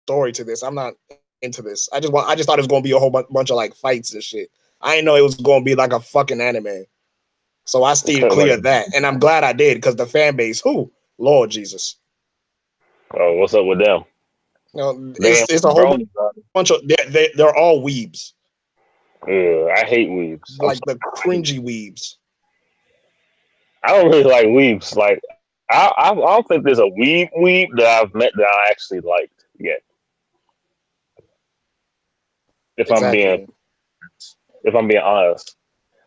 story to this. I'm not into this. I just thought it was gonna be a whole bunch of like fights and shit. I didn't know it was gonna be like a fucking anime. So I stayed clear of that, and I'm glad I did because the fan base, Lord Jesus, Oh, what's up with them? It's a whole bunch of they're all weebs. Yeah, I hate weebs. Like the cringy weebs. I don't really like weebs. Like I don't think there's a weeb that I've met that I actually liked yet. If exactly. if I'm being honest,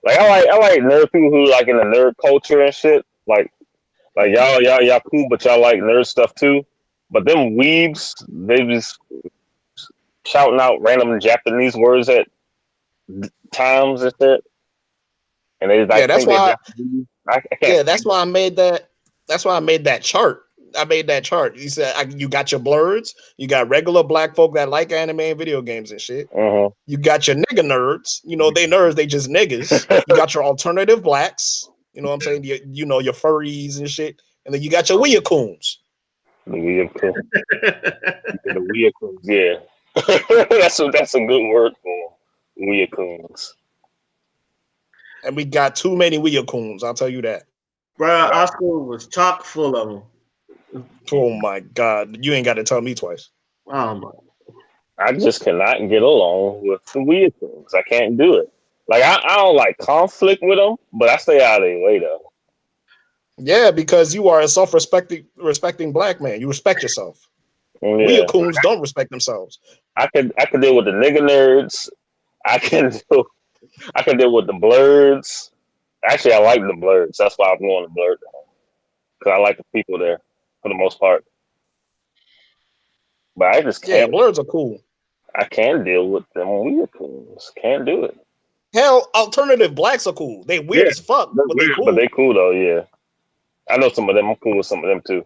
like I like nerd people who like in the nerd culture and shit. Like y'all cool, but y'all like nerd stuff too. But them weebs, they just shouting out random Japanese words at times and shit, and they like That's think they're why. Japanese. I can't. Yeah, that's why I made that. That's why I made that chart. I made that chart. You said you got your blurs, you got regular black folk that like anime and video games and shit. Uh-huh. You got your nigga nerds. You know they nerds, they just niggas. You got your alternative blacks. You know what I'm saying? You know your furries and shit, and then you got your weeacoons. The weeacoons. The weeacoons. Yeah, that's a good word for weeacoons. And we got too many weeacoons. I'll tell you that. Bro, our school was chock full of them. Oh my god, you ain't got to tell me twice. Oh my. I just cannot get along with the weeacoons. I can't do it. Like I don't like conflict with them, but I stay out of their way though. Yeah, because you are a respecting black man. You respect yourself. Yeah. Weeacoons don't respect themselves. I could deal with the nigga nerds. I can deal with the blurs. Actually, I like the blurs. That's why I'm going to blur because I like the people there for the most part. But I just Yeah, can't. blurs are cool. I can't deal with them weeacoons. Can't do it. Hell, alternative blacks are cool. They weird Yeah, as fuck, they're but they weird, but cool. they cool though. Yeah, I know some of them. I'm cool with some of them too.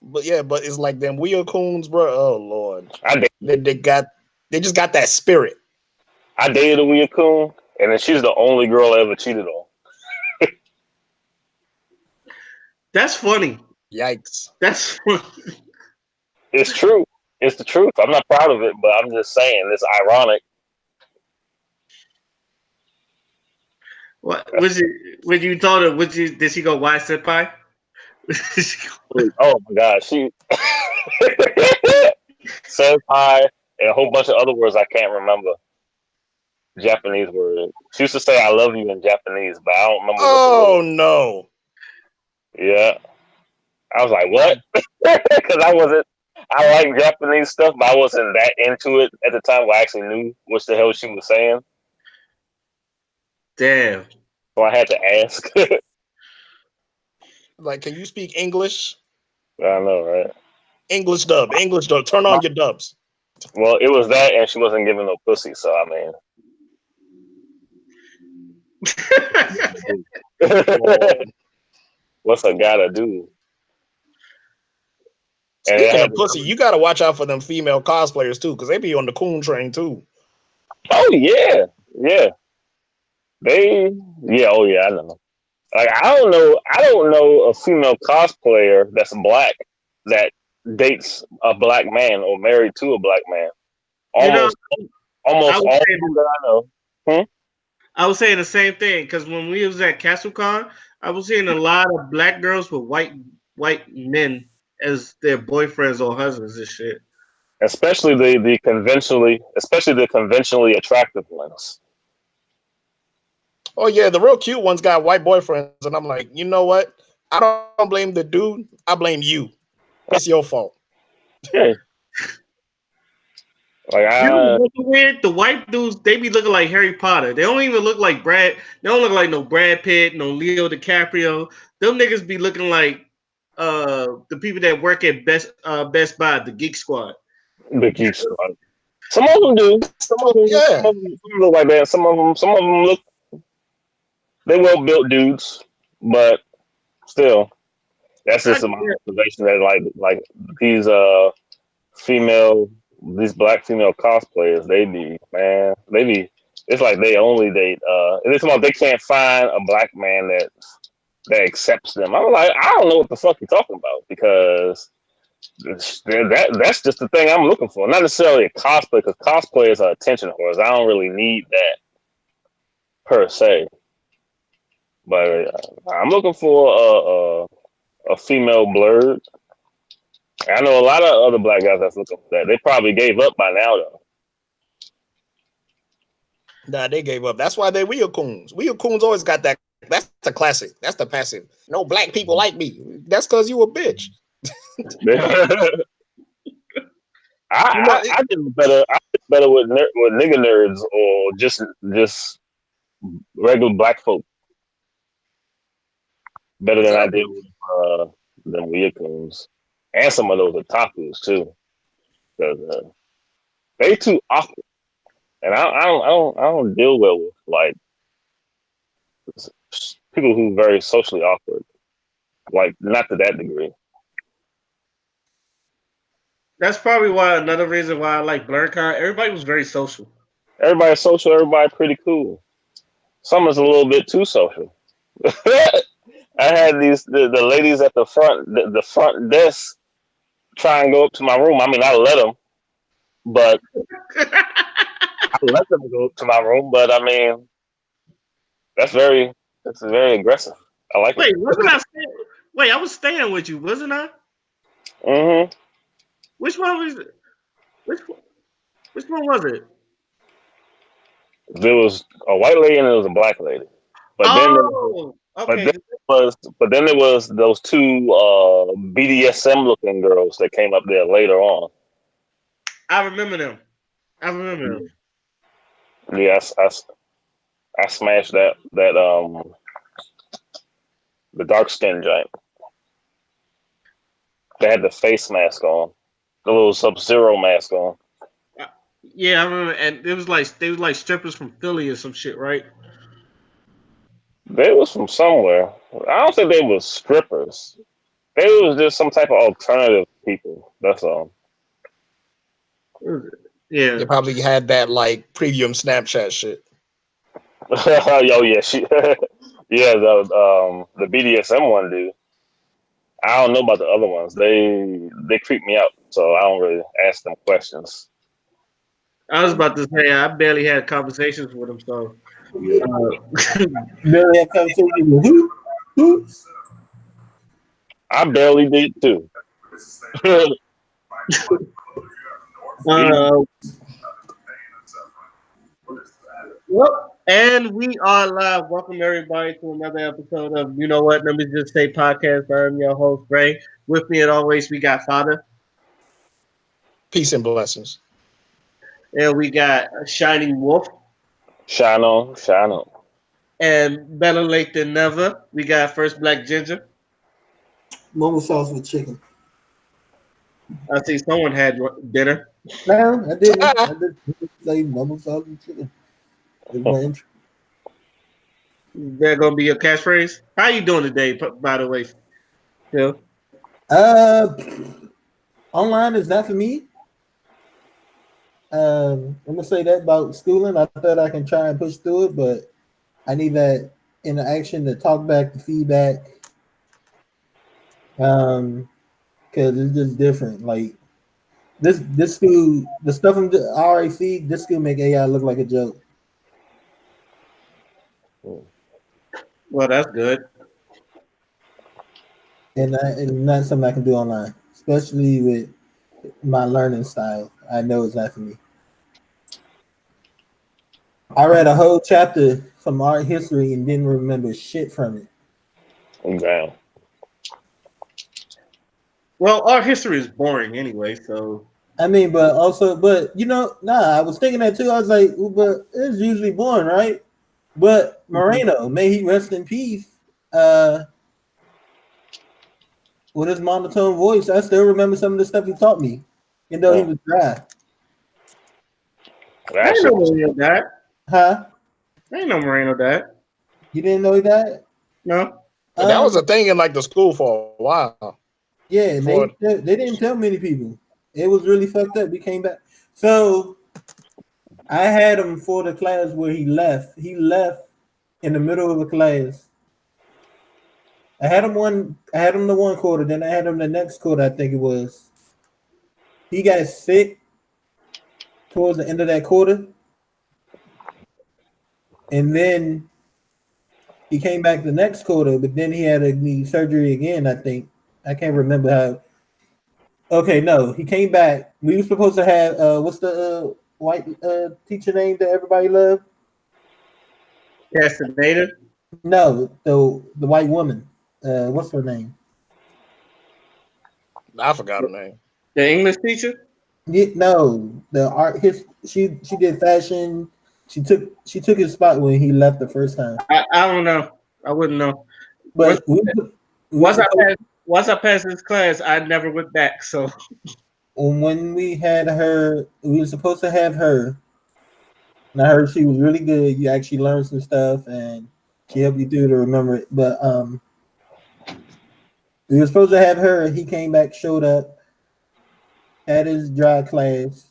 But yeah, but it's like them weeacoons, bro. Oh lord, I they just got that spirit. dated a weeacoon, and then she's the only girl I ever cheated on. That's funny. Yikes. That's funny. It's true. It's the truth. I'm not proud of it, but I'm just saying it's ironic. What was it when you told her? Did she go why senpai? Oh my god, she says hi and a whole bunch of other words I can't remember. Japanese words. She used to say "I love you" in Japanese, but I don't remember what the word. Oh no. Yeah, I was like, what? Because I wasn't. I like Japanese stuff, but I wasn't that into it at the time. Where I actually knew what the hell she was saying, Damn. so I had to ask. Like, can you speak English? I know, right? English dub. English dub. Turn on your dubs. Well, it was that, and she wasn't giving no pussy. So I mean, what's a guy to do? Speaking of pussy, you gotta watch out for them female cosplayers too, because they be on the coon train too. Oh yeah, yeah. Oh yeah, I know. Like I don't know a female cosplayer that's black that dates a black man or married to a black man. You know, Almost all of them that I know. I was saying the same thing because when we was at CastleCon, I was seeing a lot of black girls with white men as their boyfriends or husbands and shit. Especially the conventionally attractive ones. Oh yeah, the real cute ones got white boyfriends, and I'm like, you know what? I don't blame the dude. I blame you. It's your fault. Yeah. Like You know what's weird? The white dudes, they be looking like Harry Potter. They don't even look like Brad. They don't look like no Brad Pitt, no Leo DiCaprio. Them niggas be looking like the people that work at Best Buy, the Geek Squad. the Geek Squad. Some of them do. Yeah. Some look like that. Some of them look. They well built dudes, but still, that's just my observation. That like these female, these black female cosplayers, they be. It's like they only date. And it's like they can't find a black man that accepts them. I'm like, I don't know what the fuck you're talking about because That's just the thing I'm looking for. Not necessarily a cosplay, because cosplay is attention whores. I don't really need that per se. But I'm looking for a female blurred. I know a lot of other black guys that's looking for that. They probably gave up by now, though. Nah, they gave up. That's why they Wheel Coons. Wheel Coons always got that. That's the classic. That's the passive. No black people like me. That's because you a bitch. I did better. I did better with nigga nerds or just regular black folk. Better than I did with them weird coons and some of those otakus too. Because they too awkward, and I don't deal well with like people who very socially awkward. Like not to that degree. That's probably why another reason why I like BlurCon. Everybody was very social. Everybody's social. Everybody pretty cool. Some is a little bit too social. I had the ladies at the front desk try and go up to my room. I mean, I let them, but I let them go up to my room. But I mean, that's very aggressive. I like Wait, it. wasn't I? Wait, I was staying with you, wasn't I? Mm-hmm. Which one was it? Which one was it? There was a white lady and there was a black lady. But then okay. but then there was those two BDSM looking girls that came up there later on. I remember them. Yes, I smashed that the dark skin giant. They had the face mask on, the little Sub-Zero mask on. Yeah, I remember, and they was like strippers from Philly or some shit, right? They was from somewhere. I don't think they was strippers. They was just some type of alternative people. That's all. Yeah. They probably had that like premium Snapchat shit. Yo, yeah, yeah, the BDSM one, dude. I don't know about the other ones. They creep me out, so I don't really ask them questions. I was about to say I barely had conversations with them, so barely had conversations with who? I barely did too. Well, and we are live. Welcome everybody to another episode of You Know What? Let me just say podcast. I'm your host, Ray. With me, as always, we got Father. Peace and blessings. And we got Shining Wolf. Shine on, shine on. And better late than never, we got First Black Ginger. Mama sauce with chicken. I see someone had dinner. No, I didn't. I did say mama sauce with chicken. It's my intro. They're gonna be your catchphrase. How you doing today, by the way, Phil? Online is not for me. I'm gonna say that about schooling. I thought I can try and push through it, but I need that interaction, to talk back, the feedback. Because it's just different. Like this school, the stuff from the RAC, this school make AI look like a joke. Well, that's good. And not something I can do online, especially with my learning style. I know it's not for me. I read a whole chapter from art history and didn't remember shit from it. Damn. Well, art history is boring anyway, so. I mean, but you know, I was thinking that too. I was like, well, but it's usually boring, right? But Moreno, may he rest in peace. With his monotone voice, I still remember some of the stuff he taught me, even though he was dry. I didn't know Moreno died. Huh? I didn't know Moreno died. You didn't know he died? No. That was a thing in like the school for a while. Yeah, they didn't tell many people. It was really fucked up. We came back. So I had him for the class where he left. He left in the middle of the class. I had him the one quarter, then I had him the next quarter, I think it was. he got sick towards the end of that quarter, and then he came back the next quarter, but then he had a knee surgery again. I think I can't remember how. Okay, no, he came back. We were supposed to have what's the white teacher name that everybody loved? Castaneda. No, the white woman. What's her name? I forgot her name. The English teacher. Yeah, no, the art. She did fashion. She took his spot when he left the first time. I don't know. I wouldn't know. Once, But we once I supposed passed once I passed this class, I never went back. So when we had her, we were supposed to have her. And I heard she was really good. You actually learned some stuff, and she helped you through to remember it. But we were supposed to have her. He came back, showed up, had his dry class.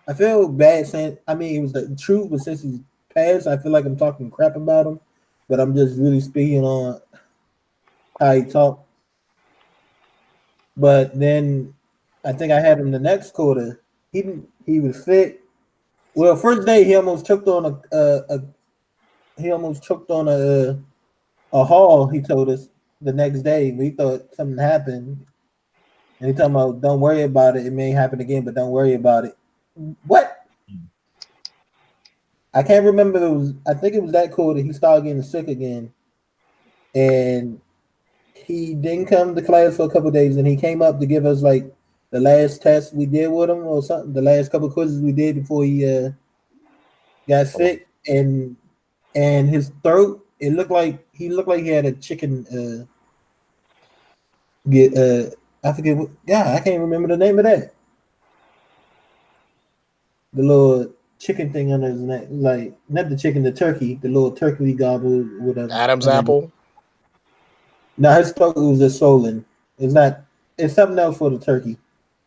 I feel bad saying. I mean, it was the truth, but since he's passed, I feel like I'm talking crap about him. But I'm just really speaking on how he talked. But then I think I had him the next quarter. He was fit. Well, first day he almost choked on a hall. He told us the next day. We thought something happened, and he talking about don't worry about it. It may happen again, but don't worry about it. What? I can't remember. I think it was that quarter he started getting sick again, and he didn't come to class for a couple of days, and he came up to give us like the last test we did with him or something. The last couple of quizzes we did before he got sick, and his throat. It looked like he had a chicken. Get I forget. Yeah, I can't remember the name of that. The little chicken thing under his neck, like not the chicken, the turkey, the little turkey gobble, whatever. Adam's apple. No, his throat was just swollen. It's not. It's something else for the turkey.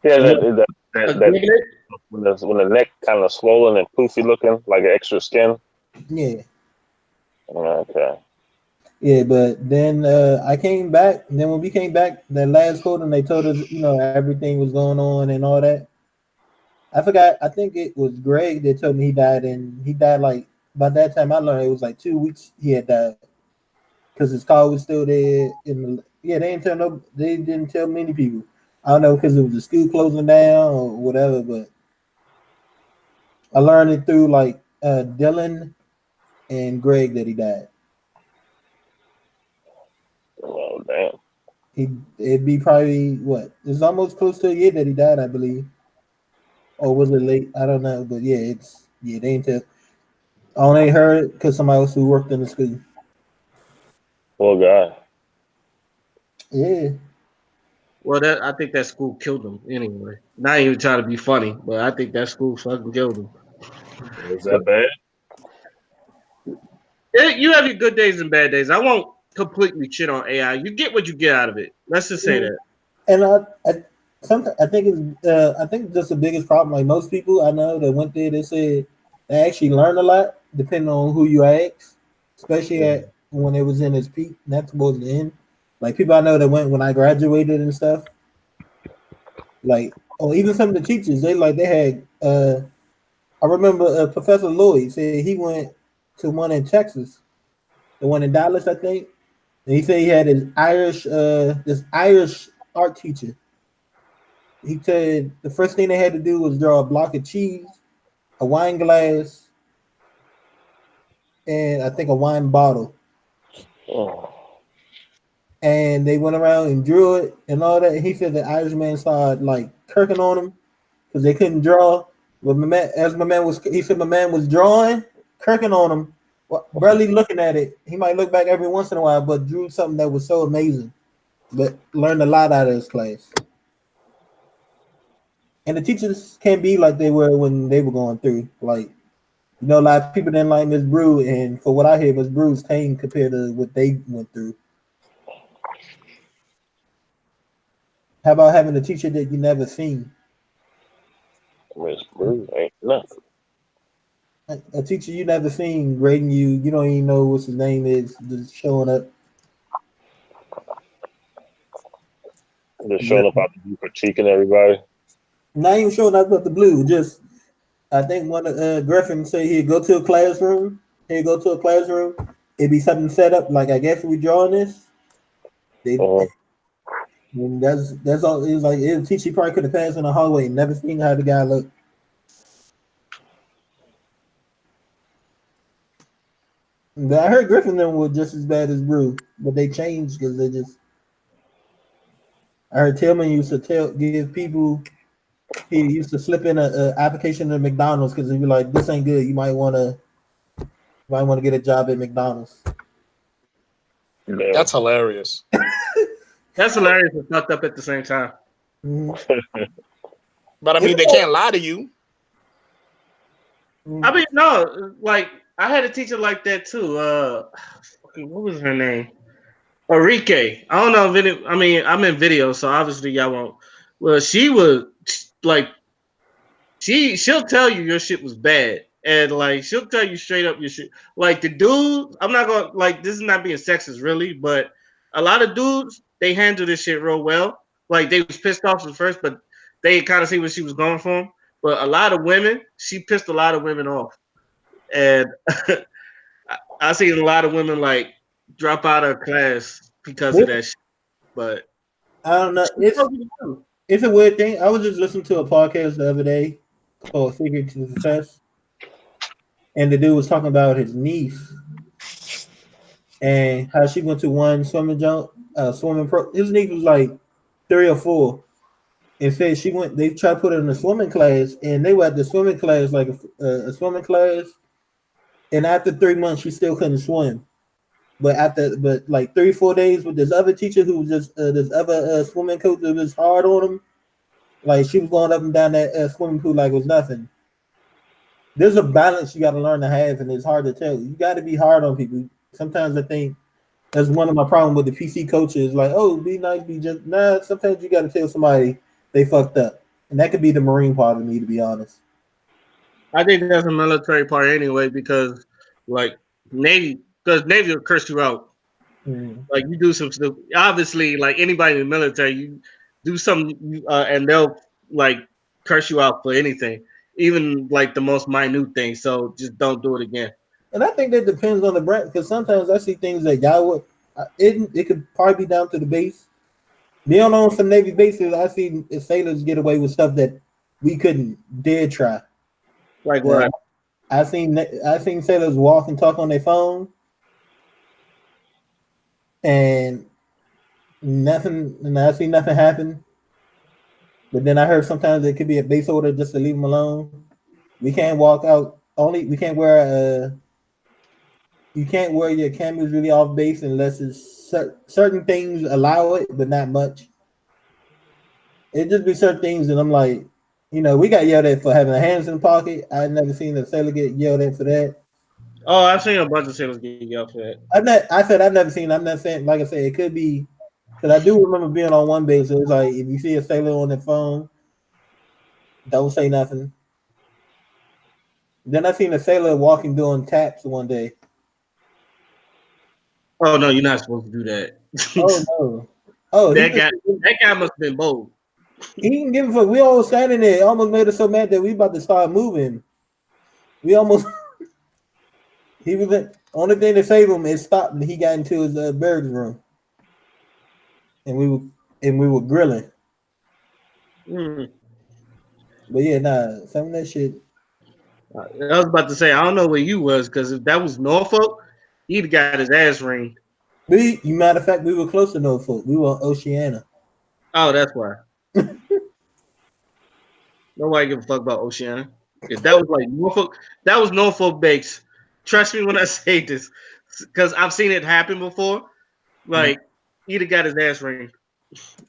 Yeah, And that when the neck kind of swollen and poofy looking, like an extra skin. yeah, Okay. yeah. But then I came back. And then when we came back, that last quarter, and they told us, everything was going on and all that. I forgot. I think it was Greg that told me he died, and he died like by that time. I learned it was like 2 weeks he had died because his car was still there. They didn't tell many people. I don't know because it was the school closing down or whatever, but I learned it through like Dylan and Greg that he died. Oh damn. It'd be probably what? It's almost close to a year that he died, I believe. Or was it late? I don't know, but they ain't tell. I only heard because somebody else who worked in the school. Poor guy. Yeah. well, I think that school killed him anyway. Not even trying to be funny, but I think that school fucking killed him. Is that bad? You have your good days and bad days. I won't completely shit on AI. You get what you get out of it. Let's just say that. And I think that's the biggest problem. Like most people I know that went there, they said they actually learned a lot depending on who you ask, especially when it was in its peak, not towards the end. Like people I know that went when I graduated and stuff. Like, or even some of the teachers, they had. I remember Professor Lloyd said he went to one in Texas, the one in Dallas, I think. And he said he had this Irish art teacher. He said the first thing they had to do was draw a block of cheese, a wine glass, and I think a wine bottle. Oh. And they went around and drew it and all that. And he said the Irishman started like kirking on them because they couldn't draw. But he said my man was drawing, kirking on him, barely looking at it. He might look back every once in a while, but drew something that was so amazing. But learned a lot out of his class. And the teachers can't be like they were when they were going through. Like, a lot of people didn't like Miss Brew, and for what I hear, Miss Brew's tame compared to what they went through. How about having a teacher that you never seen? Miss Brew ain't nothing. A teacher you never seen grading you, you don't even know what his name is, just showing up. Just showing up out the critiquing everybody. Not even showing up with the blue. Just I think one of Griffin said he'd go to a classroom. He'd go to a classroom. It'd be something set up like I guess we drawing this. They and that's all. It was like it teach he probably could have passed in the hallway. Never seen how the guy looked. But I heard Griffin them were just as bad as Brew, but they changed because they just. I heard Tillman used to give people. He used to slip in a application to McDonald's because he'd be like, "This ain't good. You might want to get a job at McDonald's." Yeah. That's hilarious. That's hilarious and fucked up at the same time. Mm-hmm. But I mean, they can't lie to you. I mean, no, like I had a teacher like that too. What was her name? Enrique. I don't know if any. I mean, I'm in video, so obviously y'all won't. Well, she was like, she'll tell you your shit was bad, and like she'll tell you straight up your shit. Like the dude, I'm not gonna like this is not being sexist really, but a lot of dudes they handle this shit real well. Like they was pissed off at first, but they kind of see what she was going for. But a lot of women, she pissed a lot of women off, and I seen a lot of women like drop out of class because of that shit. But I don't know. It's a weird thing. I was just listening to a podcast the other day called "Secret to Success," and the dude was talking about his niece and how she went to one swimming pro. His niece was like 3 or 4, and said she went. They tried to put her in a swimming class, and they were at the swimming class, like a swimming class. And after 3 months, she still couldn't swim. But like 3 or 4 days with this other teacher who was just this other swimming coach that was hard on him, like she was going up and down that swimming pool like it was nothing. There's a balance you got to learn to have, and it's hard to tell. You got to be hard on people. Sometimes I think that's one of my problems with the PC coaches. Like, oh, be nice, be just nah. Sometimes you got to tell somebody they fucked up, and that could be the Marine part of me, to be honest. I think that's a military part anyway, because like Navy will curse you out. Like you do some stuff. Obviously, like anybody in the military, you do something, and they'll like curse you out for anything, even like the most minute thing. So just don't do it again. And I think that depends on the brand, because sometimes I see things that y'all would. It could probably be down to the base. Being on some Navy bases, I see sailors get away with stuff that we couldn't dare try. Like what? I seen sailors walk and talk on their phone, and nothing. And I see nothing happen. But then I heard sometimes it could be a base order just to leave them alone. We can't walk out. We can't wear you can't wear your cameras really off base unless it's certain things allow it, but not much. It just be certain things, and I'm like, we got yelled at for having hands in the pocket. I've never seen a sailor get yelled at for that. Oh, I've seen a bunch of sailors get yelled for that. I've never seen. I'm not saying, like I said, it could be, because I do remember being on one base. So it's like if you see a sailor on their phone, don't say nothing. Then I seen a sailor walking doing taps one day. Oh no, you're not supposed to do that. Oh no! Oh, that guy must have been bold. He didn't give a fuck. We all standing there. It almost made us so mad that we about to start moving. We almost. He was the only thing to save him is stopped, and he got into his barracks room, and we were grilling. But yeah, nah, some of that shit. I was about to say I don't know where you was, because if that was Norfolk, he'd have got his ass ringed. Matter of fact, we were close to Norfolk. We were on Oceana. Oh, that's why. Nobody give a fuck about Oceana. If that was like Norfolk, that was Norfolk base. Trust me when I say this, because I've seen it happen before. Like he'd have got his ass ringed.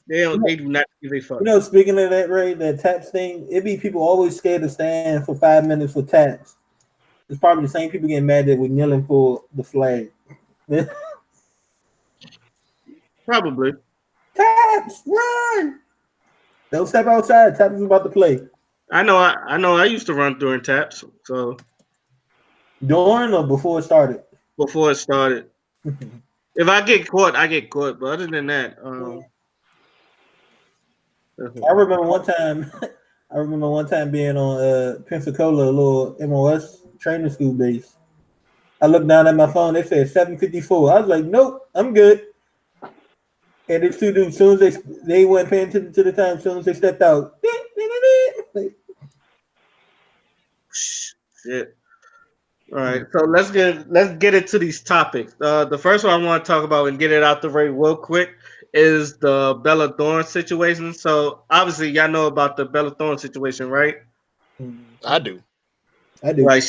They do not give a fuck. Speaking of that, Ray, that taps thing, it be people always scared to stand for 5 minutes for taps. It's probably the same people getting mad that we're kneeling for the flag. Probably. Taps, run! Don't step outside. Taps is about to play. I know. I used to run during taps. So during or before it started? Before it started. If I get caught, I get caught. But other than that, I remember one time I remember one time being on Pensacola, a little MOS training school base. I looked down at my phone. They said 7:54. I was like, nope, I'm good. And these two dudes, as soon as they weren't paying attention to the time, as soon as they stepped out, Shit. All right, so let's get into these topics. The first one I want to talk about and get it out the way real quick is the Bella Thorne situation. So obviously, y'all know about the Bella Thorne situation, right? I do. I do. Like,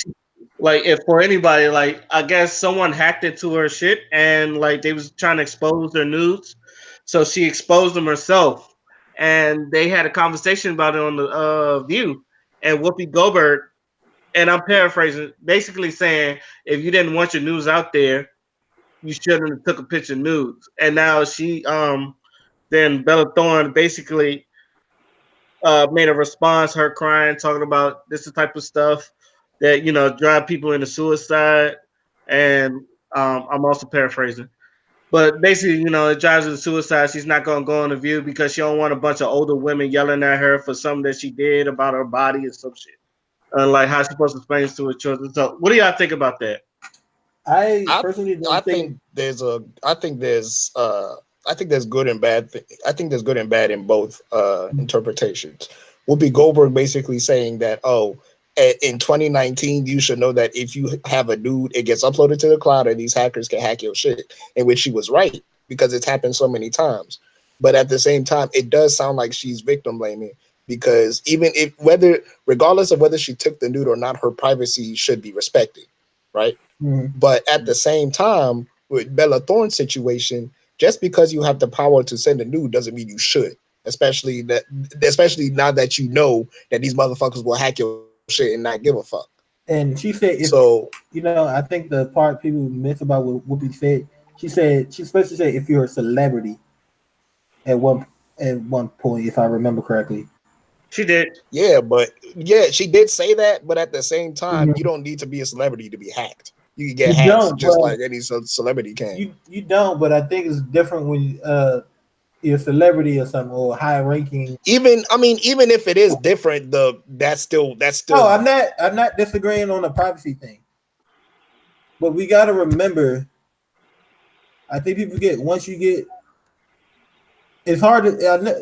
like if for anybody, like I guess someone hacked into her shit and like they was trying to expose their nudes, so she exposed them herself, and they had a conversation about it on the View, and Whoopi Goldberg, and I'm paraphrasing, basically saying if you didn't want your news out there, you shouldn't have took a picture nudes. And now she then Bella Thorne basically made a response, her crying, talking about this the type of stuff that drive people into suicide. And I'm also paraphrasing, but basically, it drives her to suicide. She's not gonna go on the View because she don't want a bunch of older women yelling at her for something that she did about her body and some shit. Like how she's supposed to explain this to her children. So, what do y'all think about that? I I personally I don't think think. I think there's good and bad. I think there's good and bad in both interpretations. Whoopi Goldberg basically saying that, oh, in 2019, you should know that if you have a nude, it gets uploaded to the cloud, and these hackers can hack your shit. In which she was right because it's happened so many times. But at the same time, it does sound like she's victim blaming because even if regardless of whether she took the nude or not, her privacy should be respected, right? Mhm. But at the same time, with Bella Thorne's situation, just because you have the power to send a nude doesn't mean you should. Especially now that you know that these motherfuckers will hack your shit and not give a fuck. And she said, if So I think the part people miss about what Whoopi said, she's supposed to say if you're a celebrity at one point, if I remember correctly. She did. yeah, but yeah, she did say that, but at the same time, you Mhm. don't need to be a celebrity to be hacked. You can You get hacked don't, just but like any celebrity can. you don't. But I think it's different when you're a celebrity or something or high ranking. Even if it is different, that's still No, I'm not disagreeing on the privacy thing, but we got to remember. I think people get once you get. It's hard to.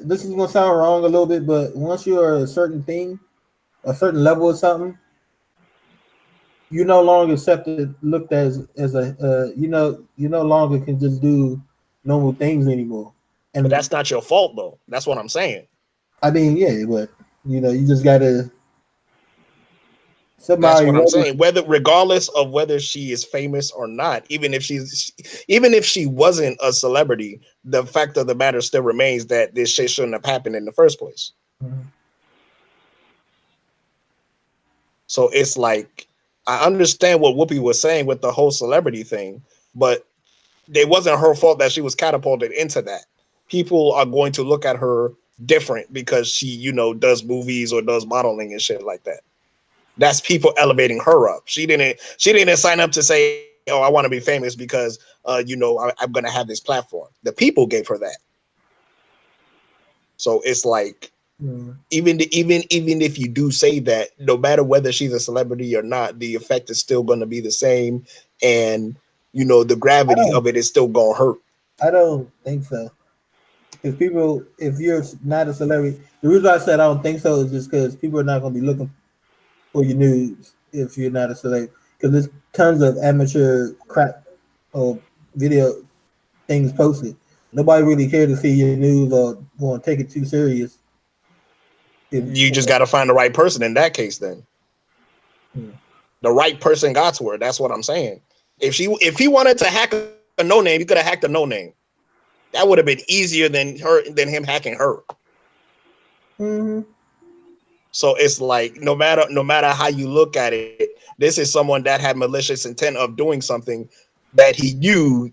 This is gonna sound wrong a little bit, but once you're a certain thing, a certain level of something, you no longer accepted looked as a you no longer can just do normal things anymore. but And that's not your fault though. That's what I'm saying. I mean, yeah, but you just gotta That's somebody what I'm regular. saying. Whether regardless of whether she is famous or not, even if she wasn't a celebrity, the fact of the matter still remains that this shit shouldn't have happened in the first place. Mhm. So it's like I understand what Whoopi was saying with the whole celebrity thing, but it wasn't her fault that she was catapulted into that. People are going to look at her different because she, does movies or does modeling and shit like that. That's people elevating her up. She didn't sign up to say, "Oh, I want to be famous because I'm gonna have this platform." The people gave her that. So it's like Mhm. even if you do say that, no matter whether she's a celebrity or not, the effect is still going to be the same, and the I gravity don't of it is still going to hurt. I don't think so. Because people, if you're not a celebrity, the reason I said I don't think so is just because people are not going to be looking for your news if you're not a celebrity. Because there's tons of amateur crap or video things posted. Nobody really care to see your news or want to take it too serious. If You just got to find the right person in that case. Then hmm. the right person got to her. That's what I'm saying. If he wanted to hack a no name, he could have hacked a no name. That would have been easier than him hacking her. Mm-hmm. So it's like no matter how you look at it, this is someone that had malicious intent of doing something that he knew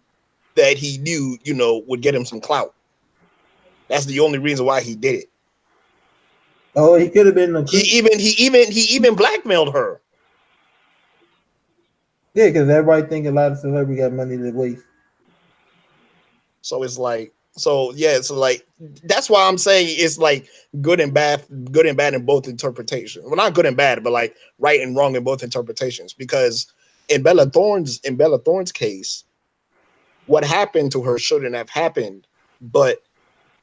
would get him some clout. That's the only reason why he did it. Oh, he could have been a He creep. even he even he even blackmailed her. Yeah, because everybody think a lot of celebrity got money to waste. So it's like So yeah, so like that's why I'm saying it's like good and bad in both interpretations. Well, not good and bad, but like right and wrong in both interpretations. Because in Bella Thorne's case, what happened to her shouldn't have happened. But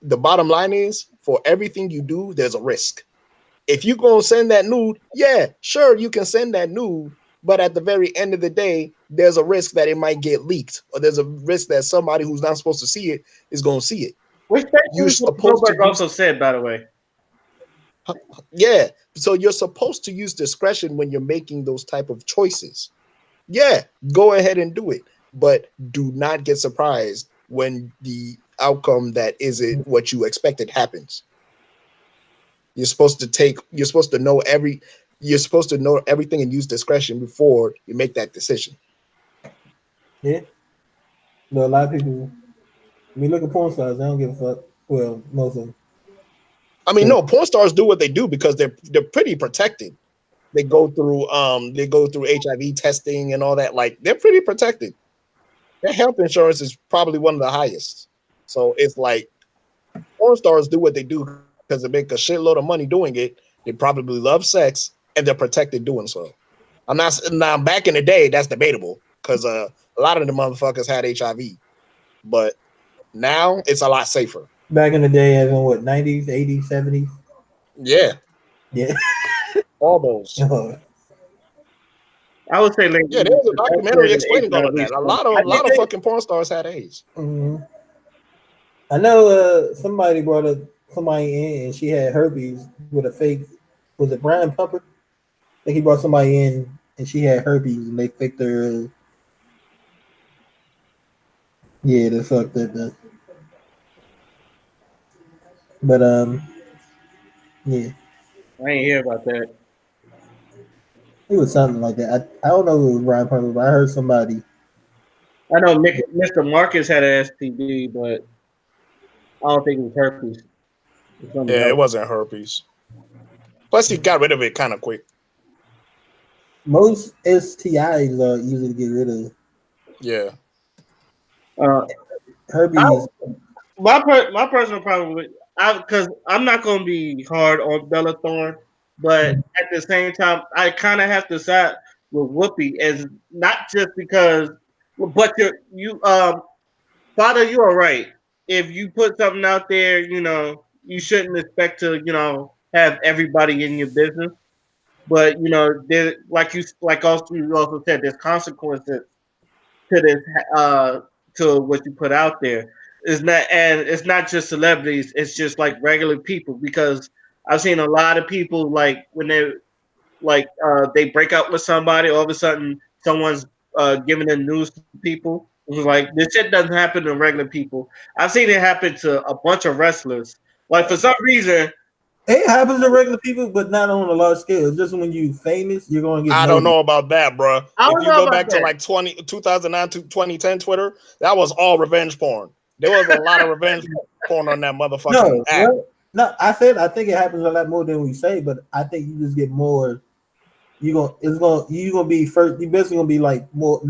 the bottom line is, for everything you do, there's a risk. If you gonna send that nude, yeah, sure, you can send that nude. But at the very end of the day, there's a risk that it might get leaked, or there's a risk that somebody who's not supposed to see it is gonna see it. Which You're basically what supposed to Goldberg use, also said, by the way. yeah. So you're supposed to use discretion when you're making those type of choices. Yeah, go ahead and do it, but do not get surprised when the outcome that isn't what you expected happens. You're supposed to know everything and use discretion before you make that decision. Yeah, but a lot of people. I mean, look at porn stars. They don't give a fuck. Well, most of them. I mean, So no, porn stars do what they do because they're pretty protected. They go through HIV testing and all that. Like they're pretty protected. Their health insurance is probably one of the highest. So it's like porn stars do what they do because they make a shitload of money doing it. They probably love sex and they're protected doing so. I'm not now back in the day that's debatable because a lot of the motherfuckers had HIV, but now it's a lot safer. back in the day, as in what 90s, 80s, 70s. Yeah, Yeah. almost. I would say Yeah, lately there was a that's where documentary the explaining all of HIV that. I A think lot of fucking porn stars had AIDS. I know somebody brought somebody in and she had herpes with a fake. Was it Brian Pumper? I think he brought somebody in and she had herpes and they faked her. Yeah, they fucked that. But yeah, I ain't hear about that. it was something like that. I don't know if it was Brian Pumper, but I heard somebody. I know Mr. Marcus had an STD, but I don't think it was herpes. It's something Yeah, it else. wasn't herpes. Plus, he got rid of it kind of quick. Most STIs are easy to get rid of. Yeah. Uh, I, Herpes. my personal problem with because I'm not gonna be hard on Bella Thorne, but at the same time, I kind of have to side with Whoopi, as not just because, but you father, you are right. If you put something out there, you shouldn't expect to have everybody in your business. But there, you also said, there's consequences to this to what you put out there. It's not just celebrities, it's just like regular people, because I've seen a lot of people, like when they break up with somebody, all of a sudden someone's giving the news to people. It was like, this shit doesn't happen to regular people. I've seen it happen to a bunch of wrestlers. Like, for some reason, It happens to regular people, but not on a large scale. It's just when you famous, you're going to get I don't noticed. know about that, bro. I If don't you know go about back to that. like 2009 to 2010 Twitter, that was all revenge porn. There was a lot of revenge porn on that motherfucking No, app. well, no. I said I think it happens a lot more than we say, but I think you just get more. You gonna be first. You basically gonna be like more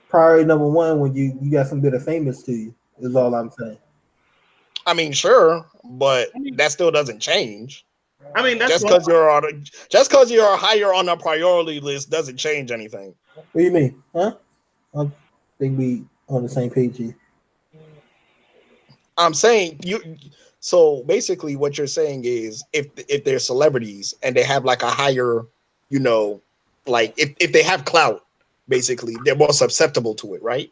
priority number one when you got some bit of famous to you. Is all I'm saying. I mean, sure, but I mean, that still doesn't change. that's Just what because you're higher on the priority list doesn't change anything. What do you mean? Huh? I think we on the same page here. I'm saying you. So basically, what you're saying is, if they're celebrities and they have like a higher, you know, like if they have clout, basically they're more susceptible to it, right?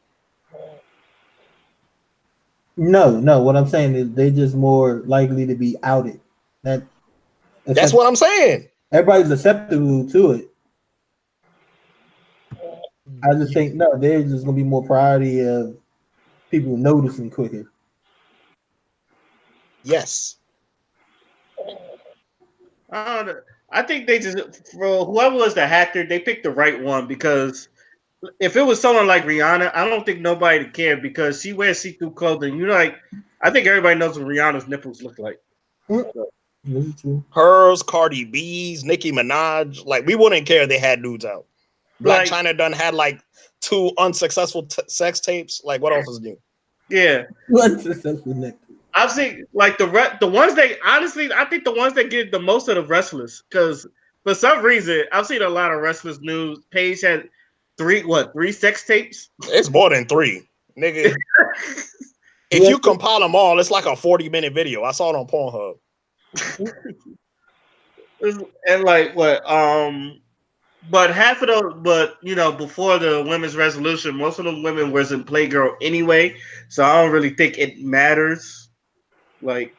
No, no. What I'm saying is they're just more likely to be outed. That That's accept, what I'm saying. everybody's acceptable to it. I just think no, there's just gonna be more priority of people noticing quicker. Yes. I don't know. I think they just, for whoever was the hacker, they picked the right one, because if it was someone like Rihanna, I don't think nobody would care, because she wears see-through clothing. I think everybody knows what Rihanna's nipples look like. So, This is true. Hers, Cardi B's, Nicki Minaj. Like we wouldn't care if they had nudes out. Black like, China done had like two unsuccessful sex tapes. Like what else is new? Yeah. Unsuccessful neck. I've seen like the ones that honestly, I think the ones that get the most of the wrestlers, because for some reason I've seen a lot of wrestlers news. Paige had three sex tapes. It's more than 3, nigga. If you compile them all, it's like a 40-minute video. I saw it on Pornhub. And like what? But half of those, but before the women's resolution, most of the women was in Playgirl anyway, so I don't really think it matters. Like,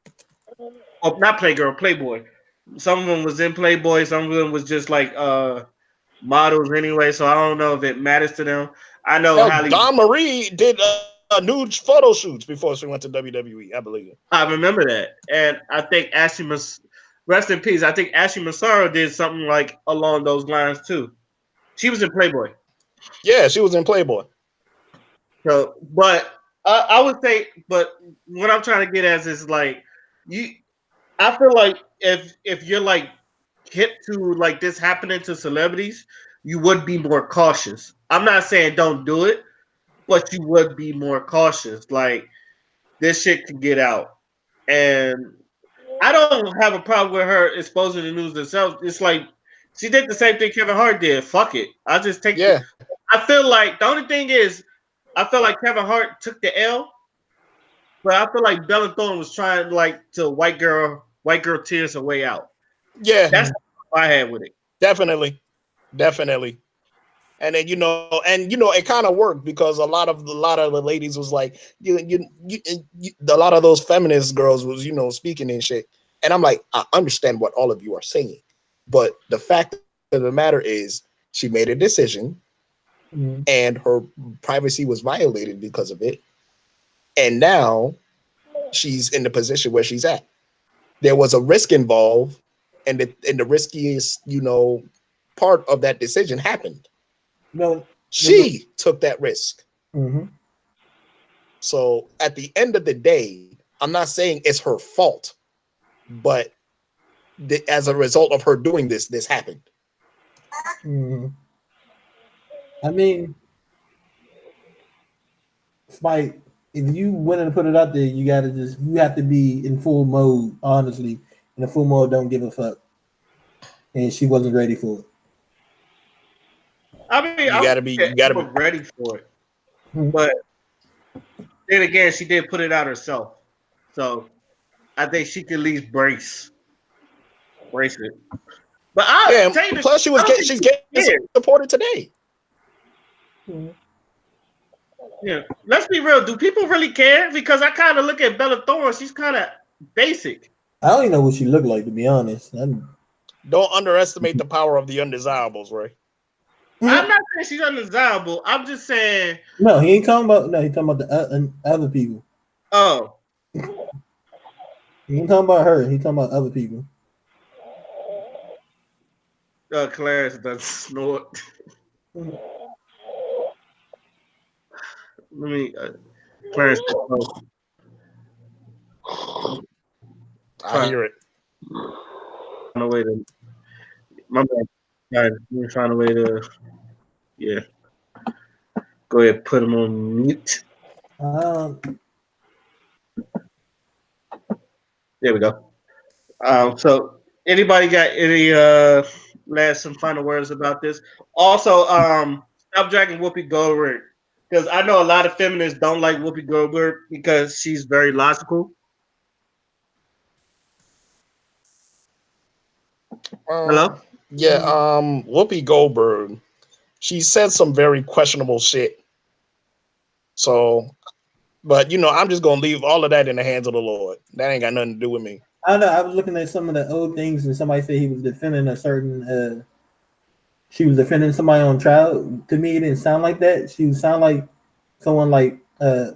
oh, not Playgirl, Playboy. Some of them was in Playboy, some of them was just like models anyway, so I don't know if it matters to them. I know Dawn Marie did nude photo shoots before she went to WWE, I believe. I remember that, and I think rest in peace. I think Ashley Massaro did something like along those lines too. She was in Playboy. Yeah, she was in Playboy. So, but I would say, but what I'm trying to get at is like I feel like if you're like hip to like this happening to celebrities, you would be more cautious. I'm not saying don't do it, but you would be more cautious. Like this shit could get out, and I don't have a problem with her exposing the news herself. It's like she did the same thing Kevin Hart did. Fuck it. I just take. Yeah. I feel like the only thing is, I feel like Kevin Hart took the L, but I feel like Bella Thorne was trying like to white girl tears her way out. Yeah, that's what I had with it. Definitely. And then it kind of worked because a lot of the ladies was like a lot of those feminist girls was speaking and shit, and I'm like, I understand what all of you are saying, but the fact of the matter is she made a decision, and her privacy was violated because of it, and now she's in the position where she's at. There was a risk involved, and the riskiest part of that decision happened. No, she took that risk. Mm-hmm. So at the end of the day, I'm not saying it's her fault, but as a result of her doing this happened. Mm-hmm. I mean, Spike, if you wanted to put it out there, you have to be in full mode, honestly. In a full mode, don't give a fuck. And she wasn't ready for it. I mean, you gotta be ready for it. But then again, she did put it out herself, so I think she could at least brace it. But plus she's getting supported today. Yeah, let's be real. Do people really care? Because I kind of look at Bella Thorne. She's kind of basic. I don't even know what she looked like, to be honest. Don't underestimate the power of the undesirables, Ray. I'm not saying she's undesirable. I'm just saying. No, he ain't talking about. No, he's talking about the other people. Oh. He ain't talking about her. He's talking about other people. Clarence does snort. Let me. Clarence. I hear it. Find a way to. My bad. Let me find a way to. Yeah. Go ahead, put him on mute. There we go. So, anybody got any last and final words about this? Also, stop dragging Whoopi Goldberg, because I know a lot of feminists don't like Whoopi Goldberg because she's very logical. Hello? Yeah, Whoopi Goldberg, she said some very questionable shit. So, but I'm just gonna leave all of that in the hands of the Lord. That ain't got nothing to do with me. I don't know. I was looking at some of the old things, and somebody said he was defending a certain. She was defending somebody on trial. To me, it didn't sound like that. She would sound like someone like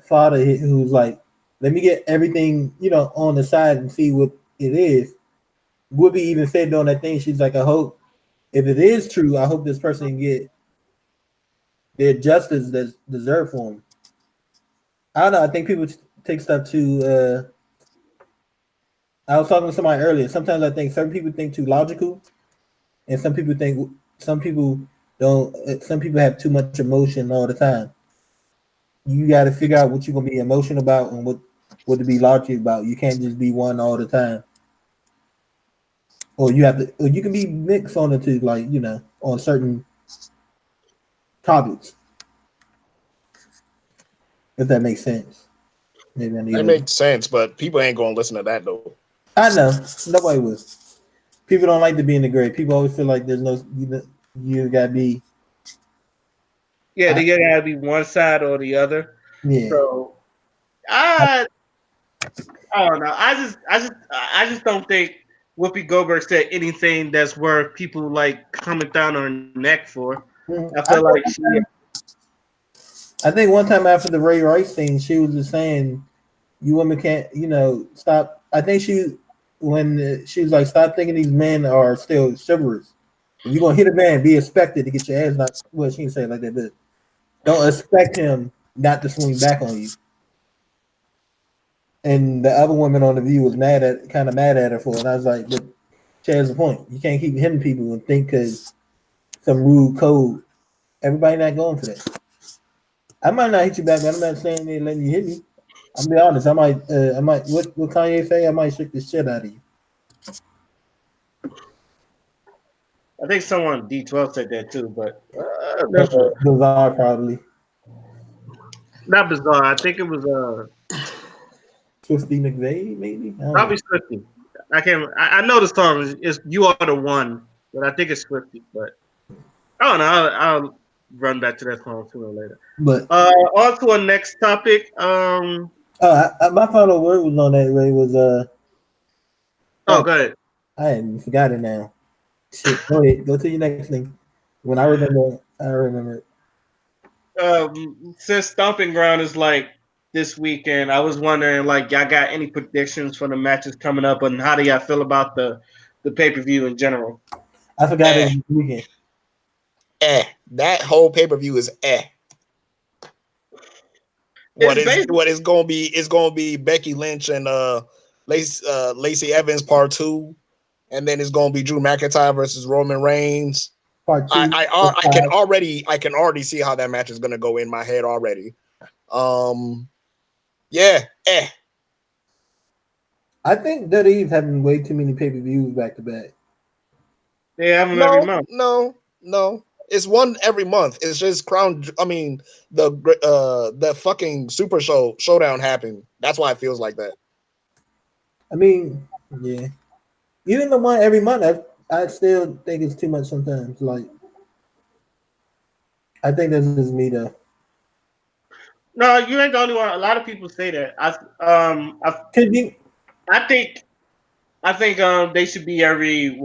Father, who's like, let me get everything on the side and see what it is. Whoopi even said on that thing, she's like, I hope if it is true, I hope this person can get their justice that's deserved for them. I don't know. I think people take stuff too. I was talking to somebody earlier. Sometimes I think certain people think too logical, and some people don't. Some people have too much emotion all the time. you got to figure out what you're gonna be emotional about and what to be logical about. You can't just be one all the time, or you have to. Or you can be mixed on the two, like on certain topics, if that makes sense. Maybe I need That to. makes sense, but people ain't gonna listen to that though. I know nobody will. People don't like to be in the gray. People always feel like there's no you gotta be. Yeah, they gotta be one side or the other. Yeah. So I don't know. I just don't think Whoopi Goldberg said anything that's worth people like coming down on her neck for. I feel like I think one time after the Ray Rice thing, she was just saying, "You women can't, stop." I think she was like, "Stop thinking these men are still chivalrous. If you're gonna hit a man, be expected to get your ass knocked." Well, she didn't say it like that, but don't expect him not to swing back on you. And the other woman on the View was kind of mad at her for it. And I was like, "But she has a point. You can't keep hitting people and think because some rude code. Everybody not going for that. I might not hit you back, but I'm not saying they letting you hit me. I'm be honest. I might. What Kanye say? I might shake the shit out of you. I think someone D12 said that too, but Bizarre, probably. not bizarre. I think it was Swifty McVeigh, maybe. probably Swifty. I can't. I know the song is "You Are the One," but I think it's Swifty. But I don't know. I'll run back to that song sooner or later. But on to our next topic. my final word was on that. Ray was Oh, go ahead. I hadn't forgot it now. Shit, go ahead. Go to your next thing. When I remember, I remember it. Since Stomping Ground is like this weekend, I was wondering, like, y'all got any predictions for the matches coming up, and how do y'all feel about the pay per view in general? I forgot it was this weekend. That whole pay per view is What is gonna be? It's gonna be Becky Lynch and Lacey Evans part 2, and then it's gonna be Drew McIntyre versus Roman Reigns. Part 2. I can already see how that match is gonna go in my head already. Yeah, I think WWE's having way too many pay per views back to back. They have them every month. No. It's one every month. It's just Crown. I mean, the fucking Super Showdown happened. That's why it feels like that. I mean, yeah. Even the one every month, I still think it's too much sometimes. Like, I think this is me though. No, you ain't the only one. A lot of people say that. Could be. I think they should be every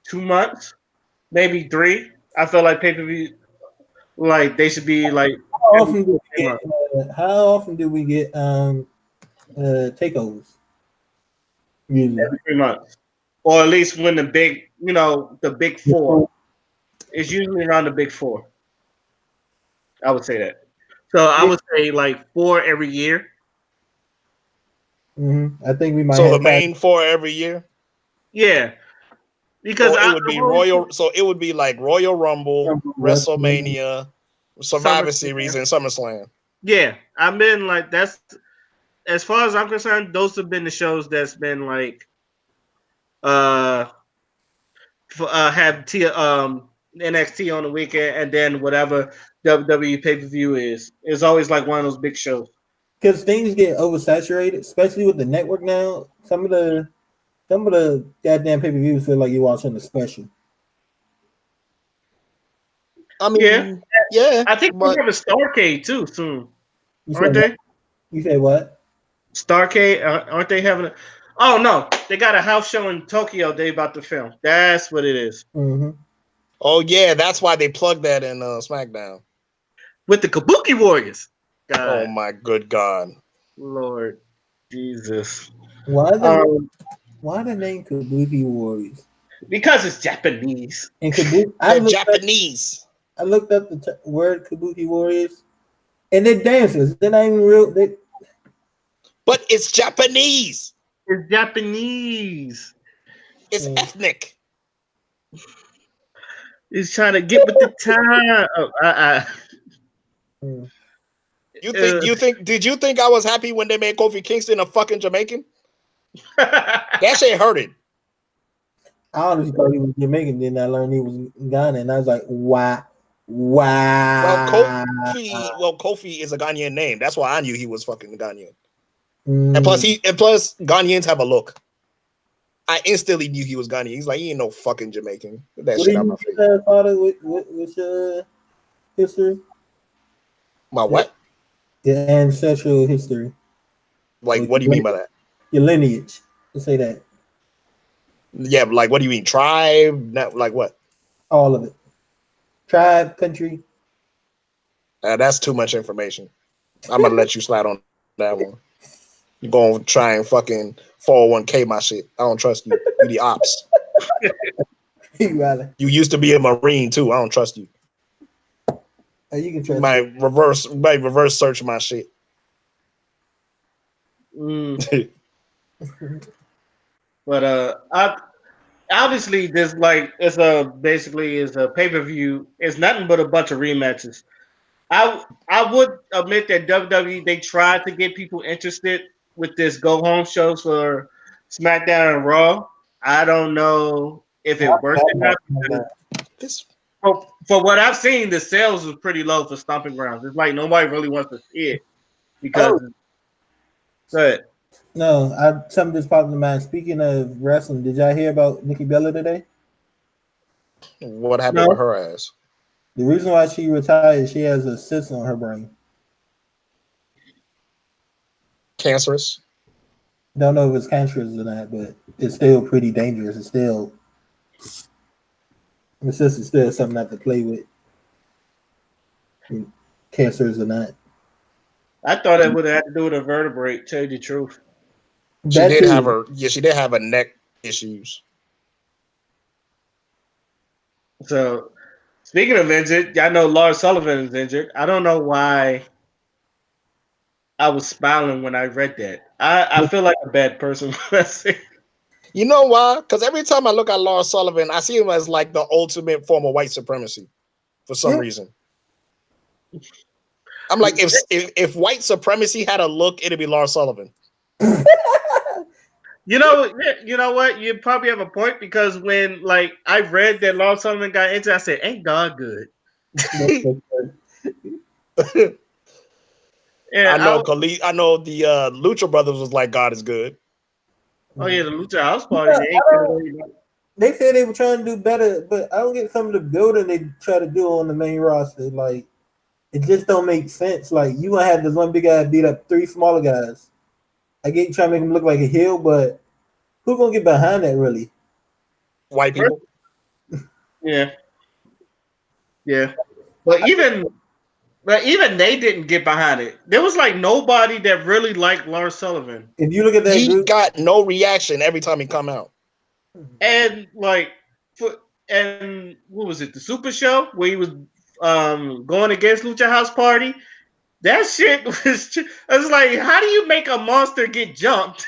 2 months, maybe 3. I feel like pay per view, like they should be like How every often do we 3 get? months. How often do we get takeovers? Usually, Every 3 months, or at least when the big 4. It's usually around the big 4. I would say that. So I would say like 4 every year. I think we might. So have the main 4 every year. Yeah, because it would be Royal. So it would be like Royal Rumble, WrestleMania, Survivor Series, and SummerSlam. Yeah, I've been like that's as far as I'm concerned. Those have been the shows that's been like have NXT on the weekend, and then whatever WWE pay per view is. It's always like one of those big shows. Because things get oversaturated, especially with the network now. Some of the goddamn pay per views feel like you're watching a special. I mean, yeah. I think we have a Starcade too soon, aren't they? they? You say what? Starcade, aren't they having a? Oh no, they got a house show in Tokyo. They about to film. That's what it is. Mm-hmm. Oh yeah, that's why they plugged that in SmackDown with the Kabuki Warriors. God. Oh my good God, Lord Jesus! Why the name Kabuki Warriors? Because it's Japanese. And Kabuki, Japanese. I looked up the word Kabuki Warriors, and they're dancers. They're not even real. But it's Japanese. It's Japanese. It's ethnic. He's trying to get with the time. Did you think I was happy when they made Kofi Kingston a fucking Jamaican? That shit hurted. I honestly thought he was Jamaican. Then I learned he was Ghana, and I was like, wow. Kofi is a Ghanaian name. That's why I knew he was fucking Ghanaian. Mm. And plus Ghanaians have a look. I instantly knew he was Ghanaian. He's like, he ain't no fucking Jamaican. Get that shit out my face. Father, what's your history? My what? Your ancestral history. Like, what do you mean by that? Your lineage. Let's say that. Yeah, but like, what do you mean? Tribe? Not, like what? All of it. Tribe, country. That's too much information. I'm gonna let you slide on that one. You're gonna try and fucking 401k my shit. I don't trust you. You the ops. You used to be a Marine too. I don't trust you. You can trust my reverse search my shit. But obviously this it's a pay-per-view. It's nothing but a bunch of rematches. I would admit that WWE, they tried to get people interested with this go home shows for SmackDown and Raw. I don't know if it worked or not. For what I've seen, the sales was pretty low for Stomping Grounds. It's like nobody really wants to see it because. No, something just popped in my mind. Speaking of wrestling, did y'all hear about Nikki Bella today? What happened with her ass? The reason why she retired, she has a cyst on her brain. Cancerous? Don't know if it's cancerous or not, but it's still pretty dangerous. It's still something not to play with. Cancerous or not. I thought it would have had to do with a vertebrae, tell you the truth. She did have a neck issues. So, speaking of injured, I know Lars Sullivan is injured. I don't know why I was smiling when I read that. I feel like a bad person. You know why? Because every time I look at Lars Sullivan, I see him as like the ultimate form of white supremacy for some reason. I'm like, if white supremacy had a look, it'd be Lars Sullivan. You know what? You probably have a point because when I read that Lars Sullivan got injured, I said, "Ain't God good?" I know the Lucha Brothers was like, God is good. Oh yeah, the Lucha House Party. They said they were trying to do better, but I don't get some of the building they try to do on the main roster. Like, it just don't make sense. Like, you gonna have this one big guy beat up 3 smaller guys. I get you trying to make him look like a heel, but who's gonna get behind that really? White people. Yeah. But even they didn't get behind it. There was nobody that really liked Lars Sullivan. If you look at that, he got no reaction every time he come out. And what was it? The Super Show where he was going against Lucha House Party. That shit was. I was like, how do you make a monster get jumped?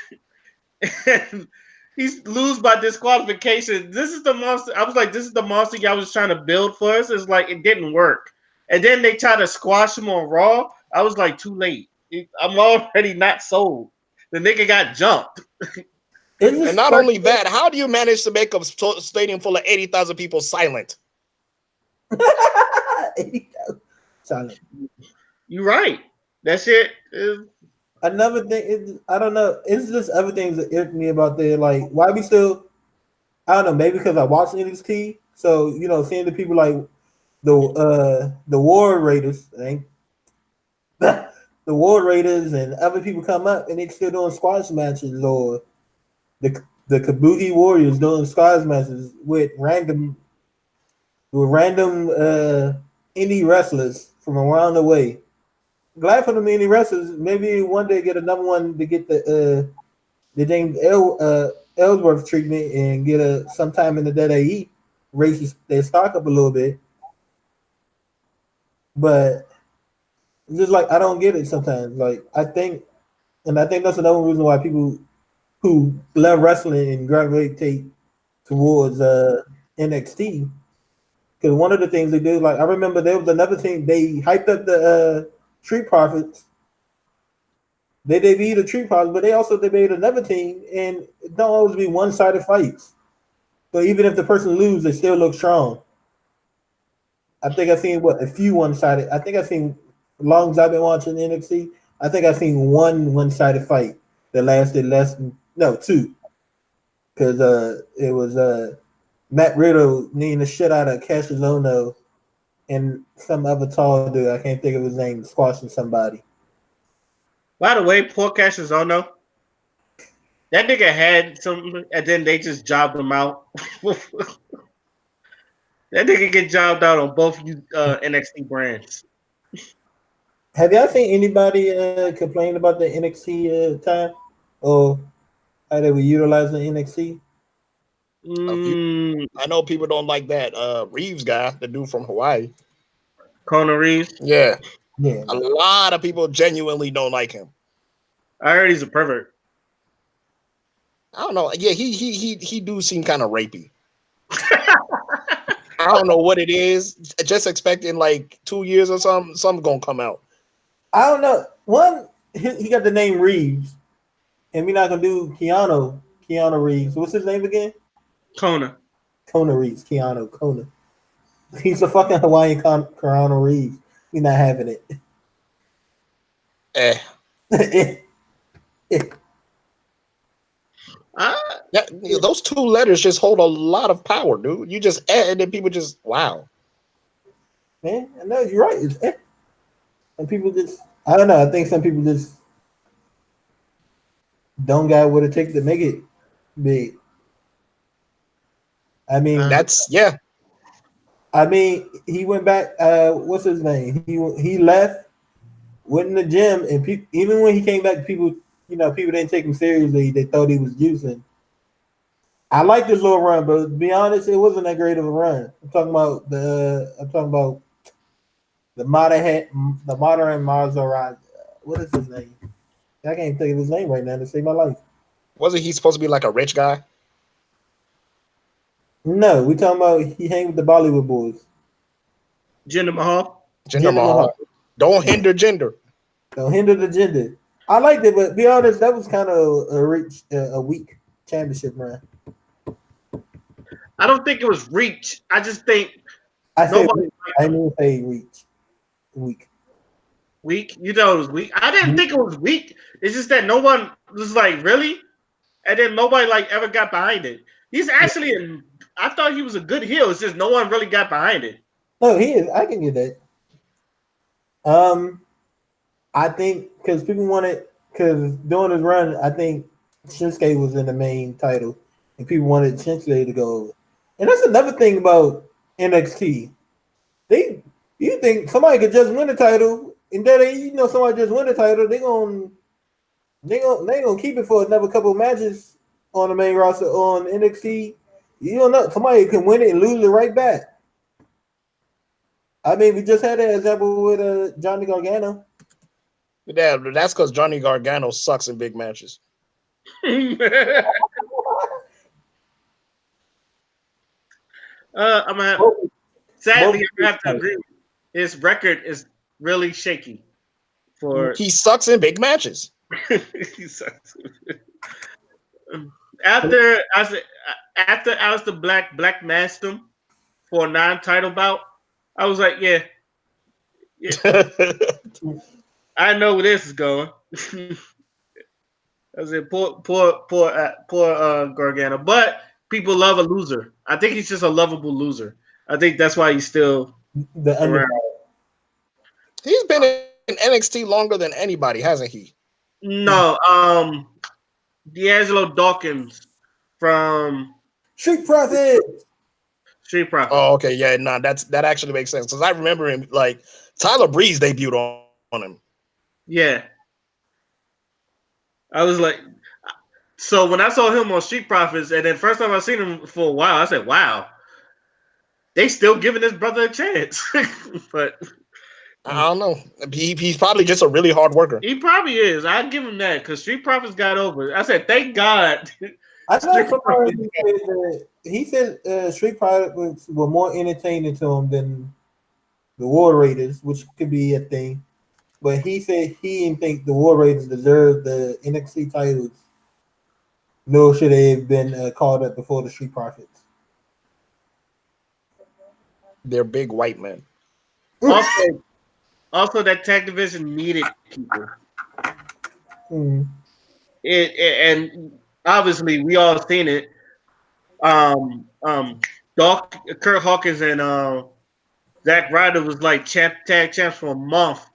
And he's lose by disqualification. This is the monster. I was like, this is the monster y'all was trying to build for us. It's like it didn't work. And then they tried to squash him on Raw. I was like, too late. I'm already not sold. The nigga got jumped. And not only that, how do you manage to make a stadium full of 80,000 people silent? 80,000 silent. You're right. That shit is. Another thing is, I don't know. It's just other things that irk me about there. Like, why we still? I don't know. Maybe because I watch NXT, so seeing the people like the War Raiders, the War Raiders, and other people come up and they still doing squash matches, or the Kabuki Warriors doing squash matches with random indie wrestlers from around the way. Glad for the indie wrestlers. Maybe one day get another one to get the James Ellsworth treatment and get sometime in the WWE raise their stock up a little bit. But it's just like I don't get it sometimes. Like I think that's another reason why people who love wrestling and gravitate towards NXT. Because one of the things they do, like I remember there was another thing they hyped up the Street Profits. They debuted the Street Profits, but they also debuted another team, and it don't always be one-sided fights. So even if the person loses, they still look strong. I think I've seen a few one-sided. I think I've seen long as I've been watching NXT. I think I've seen one-sided fight that lasted less than two, because it was Matt Riddle kneeing the shit out of Cassius Ohno and some other tall dude. I can't think of his name, squashing somebody. By the way, poor Cassius Ohno. That nigga had something, and then they just jobbed him out. That nigga get jobbed out on both NXT brands. Have y'all seen anybody complain about the NXT time or how they were utilizing NXT? I know people don't like that Reeves guy, the dude from Hawaii. Conor Reeves? Yeah. Yeah. A lot of people genuinely don't like him. I heard he's a pervert. I don't know. Yeah, he do seem kind of rapey. I don't know what it is. Just expecting like 2 years or something's gonna come out. I don't know. One, he got the name Reeves, and we're not gonna do Keanu Reeves. What's his name again? Kona Reeves. Kona. He's a fucking Hawaiian Keanu Reeves. We're not having it. Those two letters just hold a lot of power, dude. You just and then people just wow. Man, I know you're right. It's and people just I don't know. I think some people just don't got what it takes to make it big. I mean, I mean, he went back. What's his name? He left, went in the gym, and even when he came back, people didn't take him seriously. They thought he was juicing. I like this little run, but to be honest, it wasn't that great of a run. I'm talking about the modern Maserati. What is his name? I can't think of his name right now to save my life. Wasn't he supposed to be like a rich guy? No, we talking about he hang with the Bollywood boys. Jinder Mahal. Jinder Mahal. Don't hinder gender. Don't hinder the gender. I liked it, but to be honest, that was kind of a weak championship run. I don't think it was reach. I just think I didn't say reach. Weak. Weak? You know it was weak. I didn't think it was weak. It's just that no one was like, really? And then nobody like ever got behind it. He's actually I thought he was a good heel. It's just no one really got behind it. No, he is. I can get that. I think because people wanted during his run, I think Shinsuke was in the main title, and people wanted Shinsuke to go over. And that's another thing about NXT. You think somebody could just win the title, and then somebody just win the title, they gonna keep it for another couple of matches on the main roster on NXT. You don't know, somebody can win it and lose it right back. I mean, we just had that example with Johnny Gargano. Yeah, that's because Johnny Gargano sucks in big matches. Sadly, I have to agree. His record is really shaky. He sucks in big matches. He sucks. After Aleister Black masked him for a non-title bout, I was like, yeah. I know where this is going. I said, poor Gargano, but people love a loser. I think he's just a lovable loser. I think that's why he's still around. He's been in NXT longer than anybody, hasn't he? No, D'Angelo Dawkins from Street Profits. Oh, okay, yeah, that actually makes sense because I remember him like Tyler Breeze debuted on him. Yeah, I was like, so when I saw him on Street Profits, and then first time I seen him for a while, I said, "Wow, they still giving this brother a chance." But I don't know. He's probably just a really hard worker. He probably is. I give him that because Street Profits got over. I said, "Thank God." I know he said Street Profits were more entertaining to him than the War Raiders, which could be a thing. but he said he didn't think the War Raiders deserved the NXT titles, nor should they have been called up before the Street Profits. They're big white men. Also, that tag division needed people. Mm. And obviously we all seen it. Doc, Kurt Hawkins and Zack Ryder was like tag champs for a month,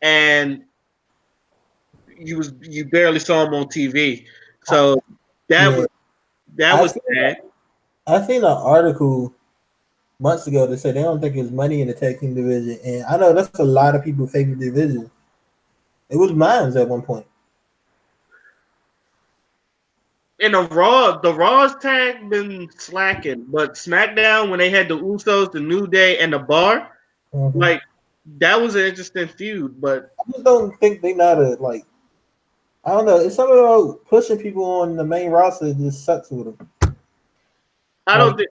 and you barely saw him on TV. So that Yeah. was bad. I seen an article months ago that said they don't think there's money in the tag team division, and I know that's a lot of people's favorite division. It was mine at one point. In the Raw's tag been slacking, but SmackDown when they had the Usos, the New Day, and the Bar, like that was an interesting feud. But I just don't think they not a like. I don't know. It's something about pushing people on the main roster that just sucks with them. I don't think.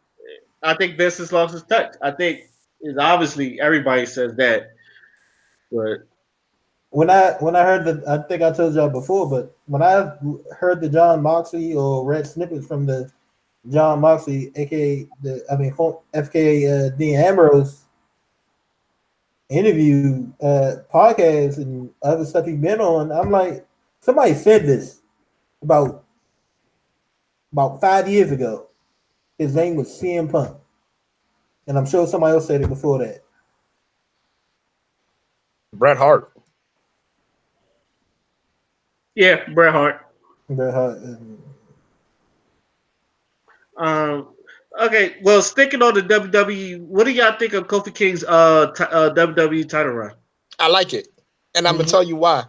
I think Vince has lost his touch. I think is obviously everybody says that, but when I heard the, I think I told y'all before, but when I heard the John Moxley or read snippets from the John Moxley, aka FKA Dean Ambrose interview podcast and other stuff he's been on, I'm like, somebody said this about 5 years ago. His name was CM Punk, and I'm sure somebody else said it before that. Bret Hart. yeah, Bret Hart. Bret Hart. Okay, well, sticking on the WWE, what do y'all think of Kofi King's WWE title run? I like it, and I'm gonna tell you why.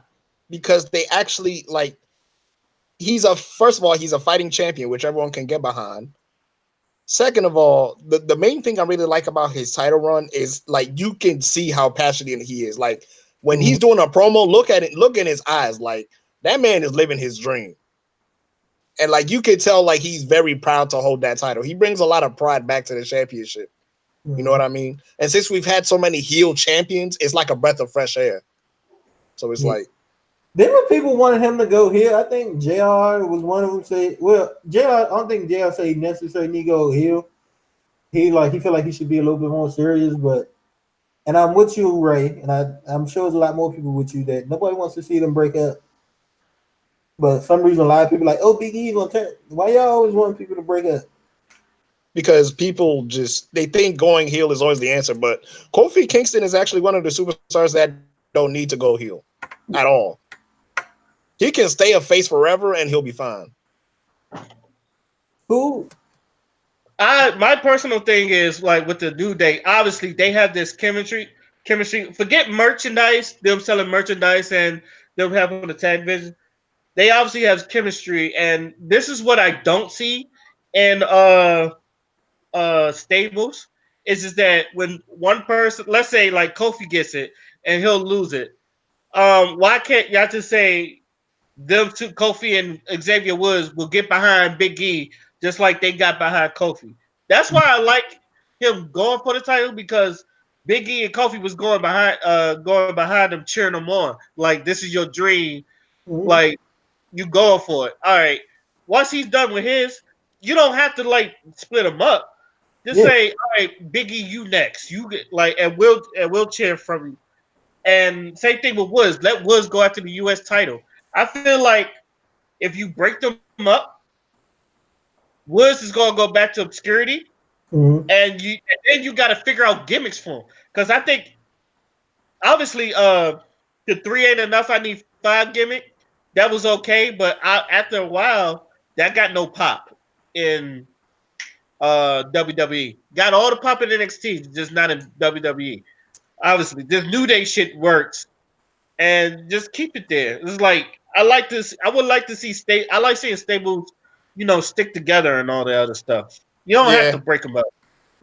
Because they actually like. First of all, he's a fighting champion, which everyone can get behind. Second of all, the main thing I really like about his title run is like you can see how passionate he is. Like when he's doing a promo, look in his eyes, like that man is living his dream. And like you can tell, like he's very proud to hold that title. He brings a lot of pride back to the championship. You know what I mean? And since we've had so many heel champions, it's like a breath of fresh air. So it's like. Then when people wanted him to go here, I think JR was one of them. Say, well, JR, I don't think JR say necessarily need to go heel. He feel like he should be a little bit more serious, but and I'm with you, Ray, and I'm sure there's a lot more people with you that nobody wants to see them break up. But for some reason, a lot of people are like, oh, Big E's gonna turn. Why y'all always want people to break up? Because people they think going heel is always the answer, but Kofi Kingston is actually one of the superstars that don't need to go heel at all. He can stay a face forever and he'll be fine. Who? My personal thing is like with the New Day, obviously they have this chemistry. Forget merchandise, them selling merchandise and them having the tag vision. They obviously have chemistry, and this is what I don't see in stables is that when one person, let's say like Kofi gets it and he'll lose it. Why can't y'all just say them two, Kofi and Xavier Woods, will get behind Big E just like they got behind Kofi? That's why I like him going for the title, because Big E and Kofi was going behind them, cheering them on. Like, this is your dream. Like, you going for it. All right. Once he's done with his, you don't have to like split them up. Just say, all right, Big E, you next. You get like, and we'll cheer from you. And same thing with Woods. Let Woods go after the U.S. title. I feel like if you break them up, Woods is gonna go back to obscurity, and then you got to figure out gimmicks for him. Because I think obviously, the 3 ain't enough. I need 5 gimmick. That was okay, but after a while, that got no pop in WWE. Got all the pop in NXT, just not in WWE. Obviously, this New Day shit works, and just keep it there. It's like I like this. I would like to see I like seeing stables, stick together and all the other stuff. You don't have to break them up.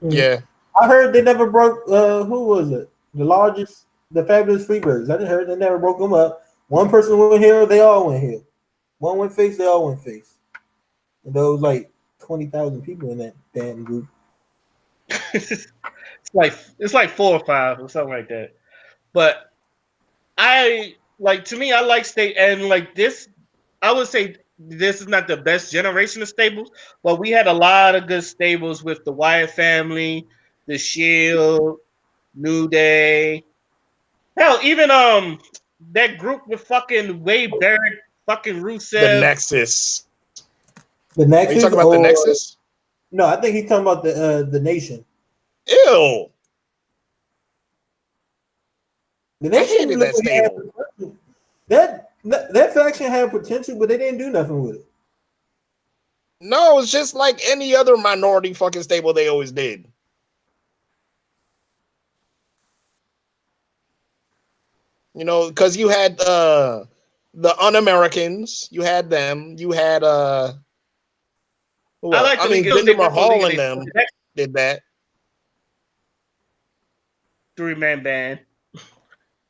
Yeah. I heard they never broke. Who was it? The Fabulous Freebirds. I heard they never broke them up. One person went here, they all went here. One went face, they all went face. And there was like 20,000 people in that damn group. It's like 4 or 5 or something like that. But I like to me. I like state and like this. I would say this is not the best generation of stables, but we had a lot of good stables with the Wyatt family, the Shield, New Day. Hell, even that group with fucking Wade Barrett, fucking The Rusev. Nexus. The Are you talking Nexus, about the or Nexus? no? I think he's talking about the Nation. Ew. The I Nation hated looked that like it had stable. potential. That faction had potential, but they didn't do nothing with it. No, it's just like any other minority fucking stable they always did. You know, because you had the Un-Americans, you had them, you had who I else? like I the League mean, of Jinder Nations League Mahal of and Nations. them That did that. 3-man band.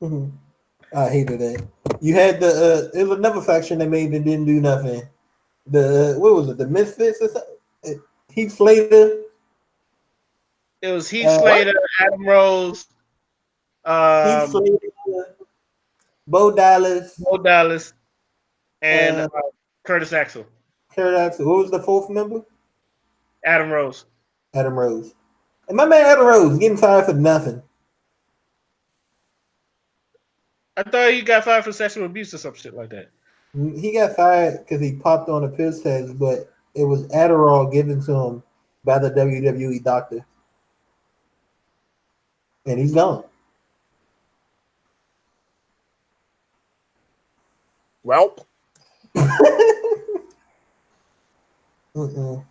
Mhm. I hated that. You had the it was another faction that made and didn't do nothing. The what was it? The Misfits or something? Heath Slater. It was Heath Uh, Slater, Adam Rose, Heath um, Slater, Bo Dallas, Mo Dallas, and uh, Curtis Axel, Kurt Axel. What was the fourth member? Adam Rose. Adam Rose. And my man Adam Rose getting fired for nothing. I thought he got fired for sexual abuse or some shit like that. He got fired because he popped on a piss test, but it was Adderall given to him by the WWE doctor, and he's gone. Well, Mm-mm.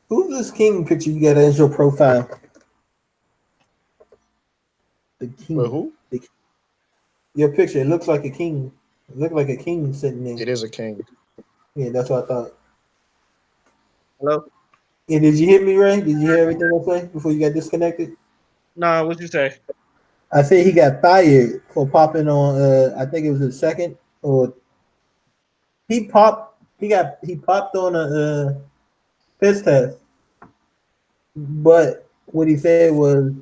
Who's this king picture you got as your profile? The but king. who? Your picture. It looks like a king. It looked like a king sitting there. It is a king. Yeah, that's what I thought. Hello? Yeah, did you hear me, Ray? Did you hear everything I said before you got disconnected? Nah, what you say? I said he got fired for popping on. I think it was his second, or he popped. He popped on a piss test, but what he said was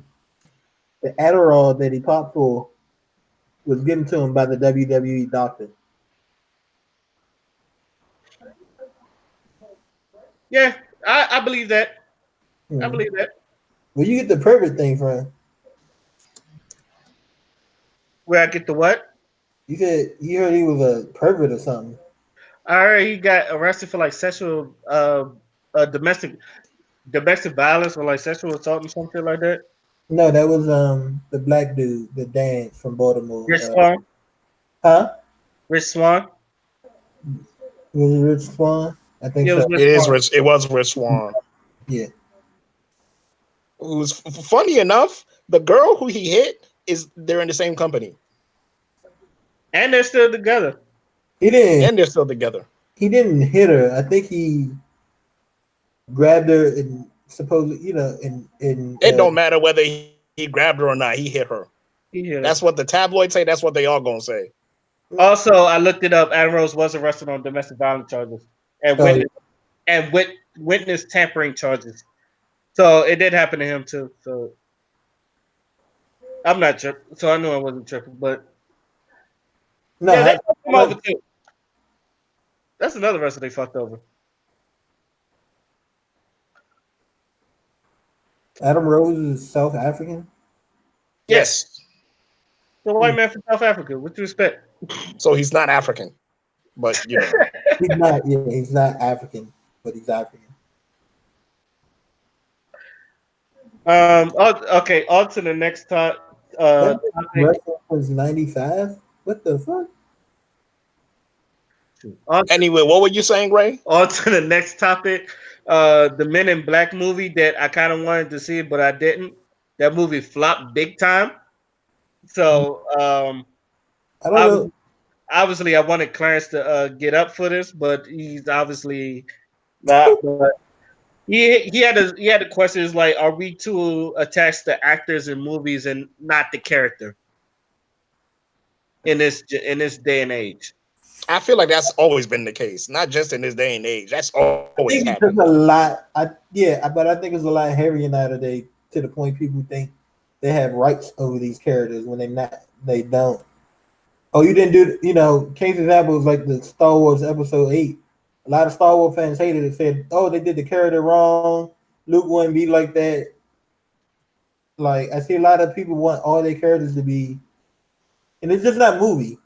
the Adderall that he popped for was given to him by the WWE doctor. Yeah, I believe that. I Hmm. believe that. Where you get the pervert thing from? Where I get the what? You said you heard he was a pervert or something. I heard he got arrested for like sexual domestic violence or like sexual assault and something like that. No, that was the black dude, the dance from Baltimore. Rich Swan. Huh? Rich Swan. Was it Rich Swan? I think Yeah, it so. was Rich It is Swan. Rich. It was Rich Swan. Yeah. Who's funny enough, the girl who he hit is they're in the same company And they're still together. He didn't and they're still together. he didn't hit her. I think he grabbed her and supposedly, in It don't matter whether he grabbed her or not. He hit her. He hit her. That's what the tabloids say. That's what they all gonna say. Also, I looked it up. Adam Rose was arrested on domestic violence charges and Oh, witness tampering charges. So it did happen to him too. So I'm not tripping. So I knew I wasn't tripping, but no, yeah, they I, fucked him over too. That's another wrestler they fucked over. Adam Rose is South African. Yes, Yes. the white man from South Africa. What you expect? So he's not African, but you know. He's not. Yeah, he's not African, but he's African. Okay. On to the next topic. That wrestling was 95. What the fuck? On, Anyway, what were you saying, Ray? on to the next topic. The Men in Black movie that I kind of wanted to see, but I didn't. That movie flopped big time. So I don't know. obviously, I wanted Clarence to get up for this, but he's obviously not. But he had the questions like, are we too attached to actors in movies and not the character in this day and age? I feel like that's always been the case, not just in this day and age. That's I always think happened. it's a lot. But I think it's a lot heavier nowadays to the point people think they have rights over these characters when they don't. Oh, you didn't do, case example is like the Star Wars Episode 8. A lot of Star Wars fans hated it, said, oh, they did the character wrong. Luke wouldn't be like that. Like, I see a lot of people want all their characters to be, and it's just not movies.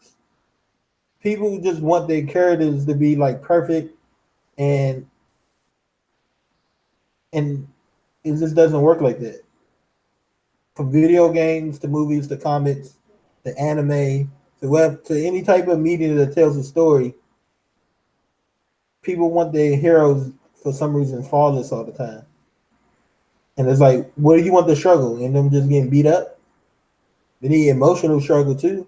People just want their characters to be like perfect, and and it just doesn't work like that. From video games to movies to comics to anime to web to any type of media that tells a story, people want their heroes for some reason flawless all the time. And it's like, where do you want the struggle? And them just getting beat up? They need emotional struggle too.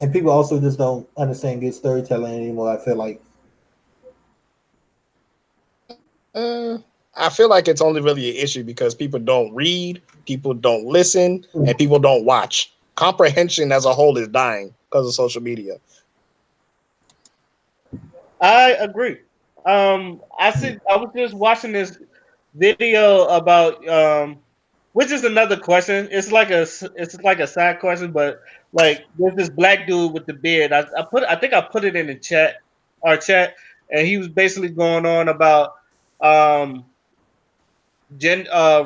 And people also just don't understand good storytelling anymore, I feel like. I feel like it's only really an issue because people don't read, people don't listen, and people don't watch. Comprehension as a whole is dying because of social media. I agree. I was just watching this video about which is another question. It's like a side question, but like there's this black dude with the beard. I think I put it in the our chat, and he was basically going on about um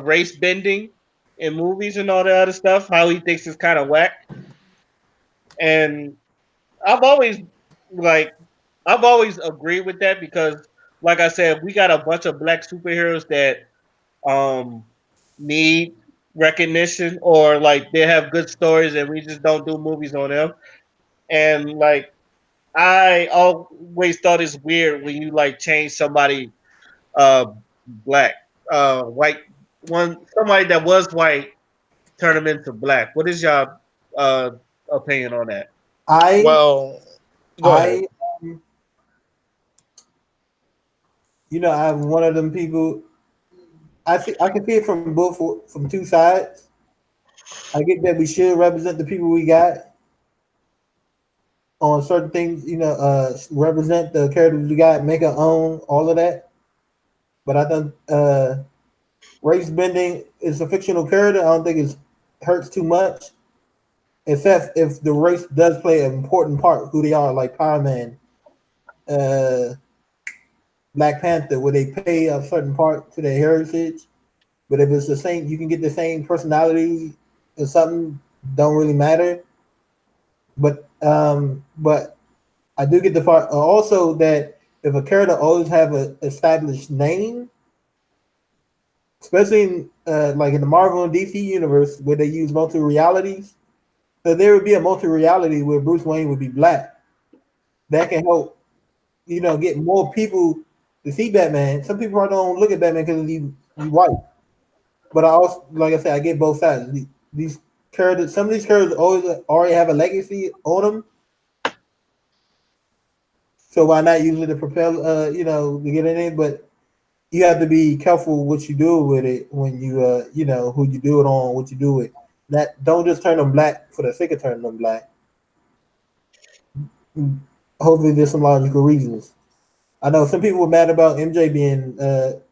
race bending in movies and all that other stuff. How he thinks it's kind of whack, and I've always like I've always agreed with that because, like I said, we got a bunch of black superheroes that um need recognition or like they have good stories and we just don't do movies on them. And like I always thought it's weird when you like change somebody uh black white somebody that was white turn them into black. What is your uh opinion on that? I Well, go ahead. I um, I'm one of them people. I can see it from two sides. I get that we should represent the people we got on certain things, represent the characters we got, make our own, all of that. But I think race bending is a fictional character. I don't think it hurts too much, except if the race does play an important part, who they are, like Power Man, uh, Black Panther, where they pay a certain part to their heritage. But if it's the same, you can get the same personality or something. Don't really matter. But I do get the part also that if a character always have a established name, especially like in the Marvel and DC universe where they use multi realities, so there would be a multi reality where Bruce Wayne would be black. That can help, get more people to see Batman. Some people don't look at Batman because he's white. But I also, like I said, I get both sides. These characters, some of these characters already have a legacy on them. So why not use it to propel, to get in it? But you have to be careful what you do with it when you, who you do it on, what you do with. That don't just turn them black for the sake of turning them black. Hopefully, there's some logical reasons. I know some people were mad about MJ being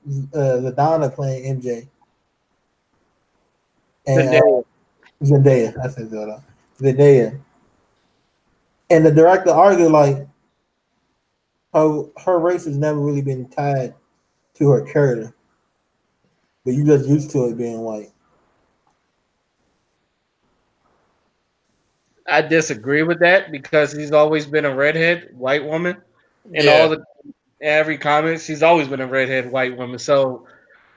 Zadana playing MJ and Zendaya. Zendaya. I said Zendaya. And the director argued like her race has never really been tied to her character, but you just used to it being white. I disagree with that because he's always been a redhead white woman in Yeah. every comment. She's always been a redhead white woman. So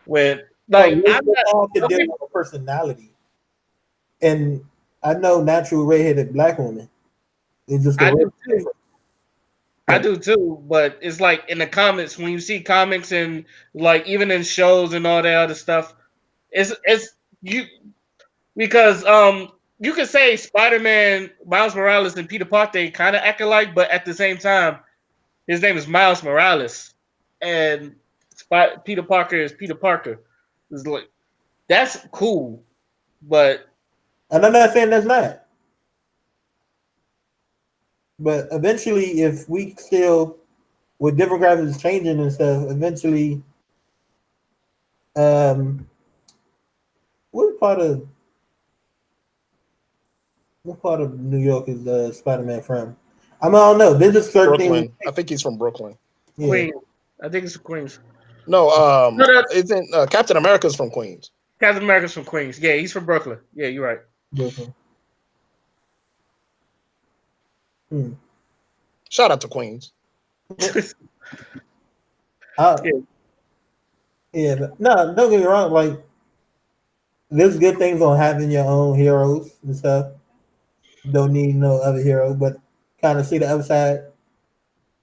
with No, like race I'm does not not have to deal okay. with a personality. And I know natural redheaded black women. It's just the I race do is too. different. I But do too. But it's like in the comments when you see comics and like even in shows and all that other stuff, it's you because you could say Spider Man, Miles Morales, and Peter Parker kind of act alike, but at the same time, his name is Miles Morales, and Peter Parker is Peter Parker. It's like that's cool, but and I'm not saying that's not. But eventually, if we still with demographics changing and stuff, eventually Um, what part of New York is Spider Man from? I mean, I don't know. There's just certain things. Brooklyn. I think he's from Brooklyn. Yeah, Queens. I think it's Queens. No, No, no, isn't Captain America's from Queens? Captain America's from Queens. Yeah, he's from Brooklyn. Yeah, you're right. Brooklyn. Hmm. Shout out to Queens. Uh, Yeah. yeah, but no, don't get me wrong. Like, there's good things on having your own heroes and stuff. Don't need no other hero, but kind of see the other side.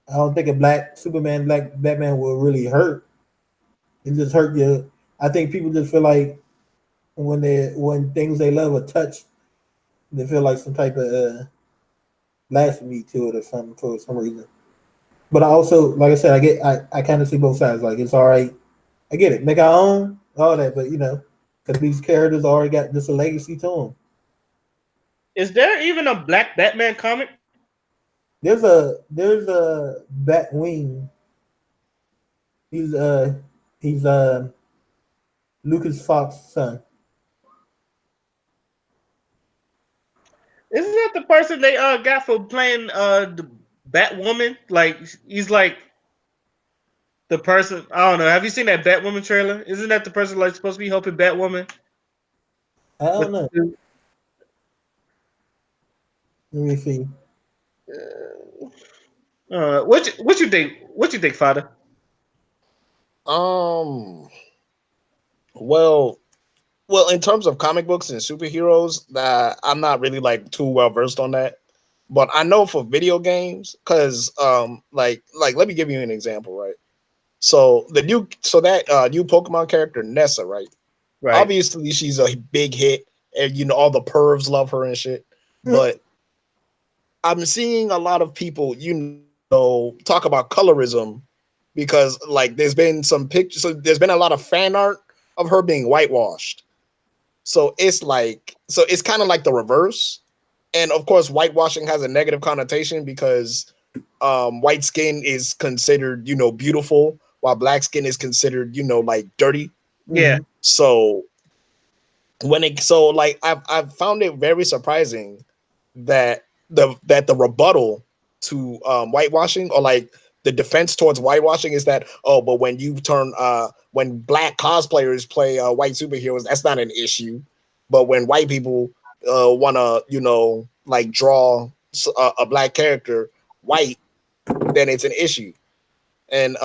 I don't think a black Superman, black Batman will really hurt. It just hurt you. I think people just feel like when things they love are touched, they feel like some type of blasphemy to it or something for some reason. But I also, like I said, I kind of see both sides. Like it's all right. I get it. Make our own, all that, but because these characters already got just a legacy to them. Is there even a black Batman comic? There's a Batwing. He's he's Lucas Fox's son. Isn't that the person they got for playing the Batwoman? Like he's like the person. I don't know. Have you seen that Batwoman trailer? Isn't that the person like supposed to be helping Batwoman? I don't With know. Let me see. what you think? What you think, Father? Um, well, in terms of comic books and superheroes, that I'm not really like too well versed on that. But I know for video games, because like let me give you an example, right? So that new Pokemon character Nessa, right? Right. Obviously, she's a big hit, and all the pervs love her and shit. But I'm seeing a lot of people, talk about colorism because like there's been some pictures, so there's been a lot of fan art of her being whitewashed. So it's kind of like the reverse. And of course, whitewashing has a negative connotation because white skin is considered, beautiful, while black skin is considered, like dirty. Yeah. Mm-hmm. So I've found it very surprising that the rebuttal to whitewashing, or like the defense towards whitewashing, is that, oh, but when black cosplayers play white superheroes, that's not an issue, but when white people want to like draw a black character white, then it's an issue. And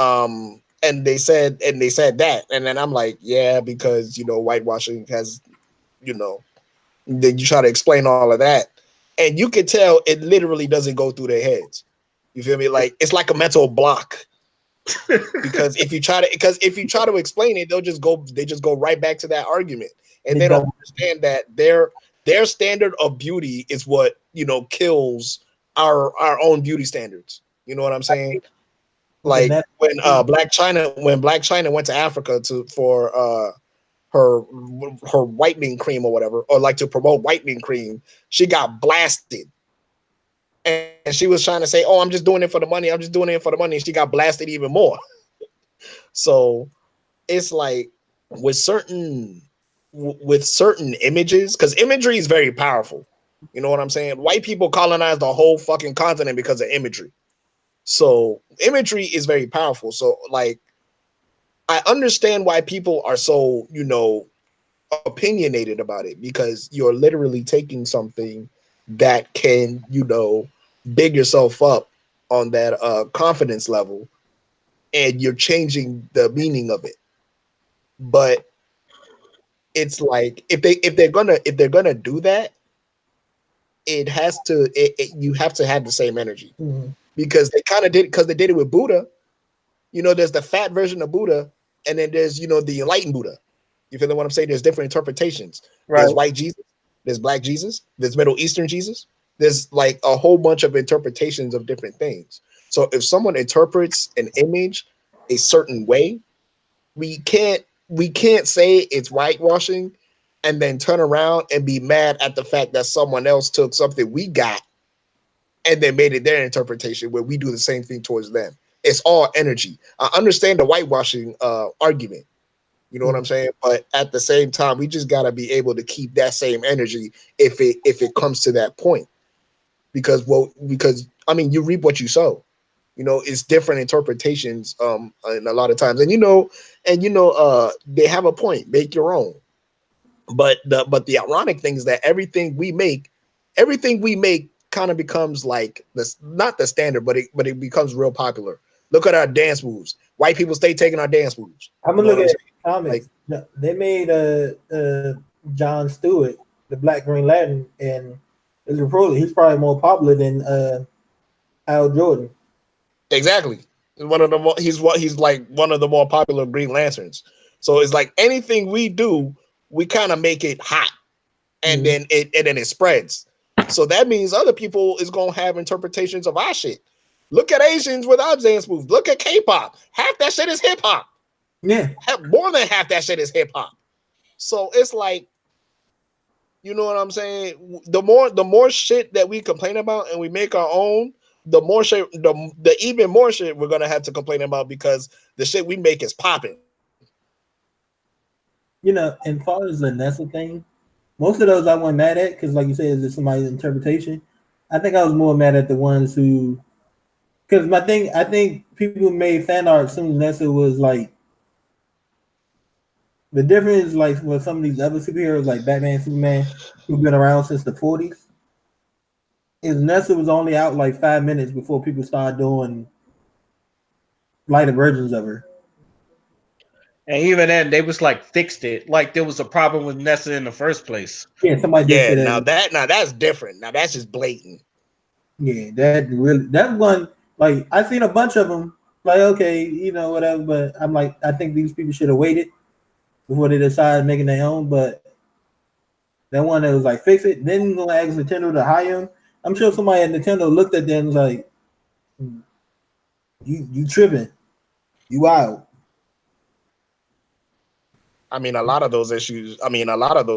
they said that, and then I'm like, yeah, because whitewashing has, then you try to explain all of that, and you can tell it literally doesn't go through their heads. You feel me? Like it's like a mental block, because if you try to explain it, they just go right back to that argument, and They they don't don't. understand that their standard of beauty is what kills our own beauty standards. You know what I'm saying? With the Like net. when Black China went to Africa for her her whitening cream or whatever, or like to promote whitening cream, she got blasted. And she was trying to say, "Oh, I'm just doing it for the money. I'm just doing it for the money." And she got blasted even more. So it's like with certain images, because imagery is very powerful. You know what I'm saying? White people colonized the whole fucking continent because of imagery. So imagery is very powerful. So like I understand why people are so, opinionated about it, because you're literally taking something that can, big yourself up on that confidence level, and you're changing the meaning of it. But it's like if they're gonna do that, you have to have the same energy, Mm-hmm. because they did it with Buddha. There's the fat version of Buddha, and then there's the enlightened Buddha. You feel what I'm saying? There's different interpretations. There's Right. white Jesus, there's black Jesus, there's Middle Eastern Jesus. There's like a whole bunch of interpretations of different things. So if someone interprets an image a certain way, we can't say it's whitewashing and then turn around and be mad at the fact that someone else took something we got and then made it their interpretation, where we do the same thing towards them. It's all energy. I understand the whitewashing argument, You know what I'm saying? But at the same time, we just gotta be able to keep that same energy if it comes to that point. Because I mean, you reap what you sow. You know, it's different interpretations and a lot of times. They have a point. Make your own. But the ironic thing is that everything we make kind of becomes like this, not the standard, but it becomes real popular. Look at our dance moves. White people stay taking our dance moves. I'm You know gonna what look I'm at saying? Like, comics. They made John Stewart, the Black Green Lantern, and he's probably more popular than Al Jordan. exactly. He's like one of the more popular Green Lanterns. So it's like anything we do, we kind of make it hot, and then it spreads. So that means other people is gonna have interpretations of our shit. Look at Asians with our dance moves. Look at K-pop. Half that shit is hip hop. Yeah, More than half that shit is hip hop. So it's like, you know what I'm saying? The more shit that we complain about and we make our own, the more shit, the even more shit we're gonna have to complain about because the shit we make is popping. and far as the Nessa thing, most of those I wasn't mad at because, like you said, it's somebody's interpretation. I think I was more mad at the ones who, because I think people made fan art as soon as Nessa was like. The difference, like with some of these other superheroes, like Batman, Superman, who've been around since the '40s, is Nessa was only out like 5 minutes before people started doing lighter versions of her. And even then, they was like fixed it. Like there was a problem with Nessa in the first place. Yeah, somebody did Yeah, say that. now that's different. Now that's just blatant. Yeah, that one. Like I seen a bunch of them. Like okay, whatever. But I'm like, I think these people should have waited before they decided making their own. But that one that was like fix it, then gonna ask Nintendo to hire him. I'm sure somebody at Nintendo looked at them and was like, you tripping, you out. I mean, a lot of those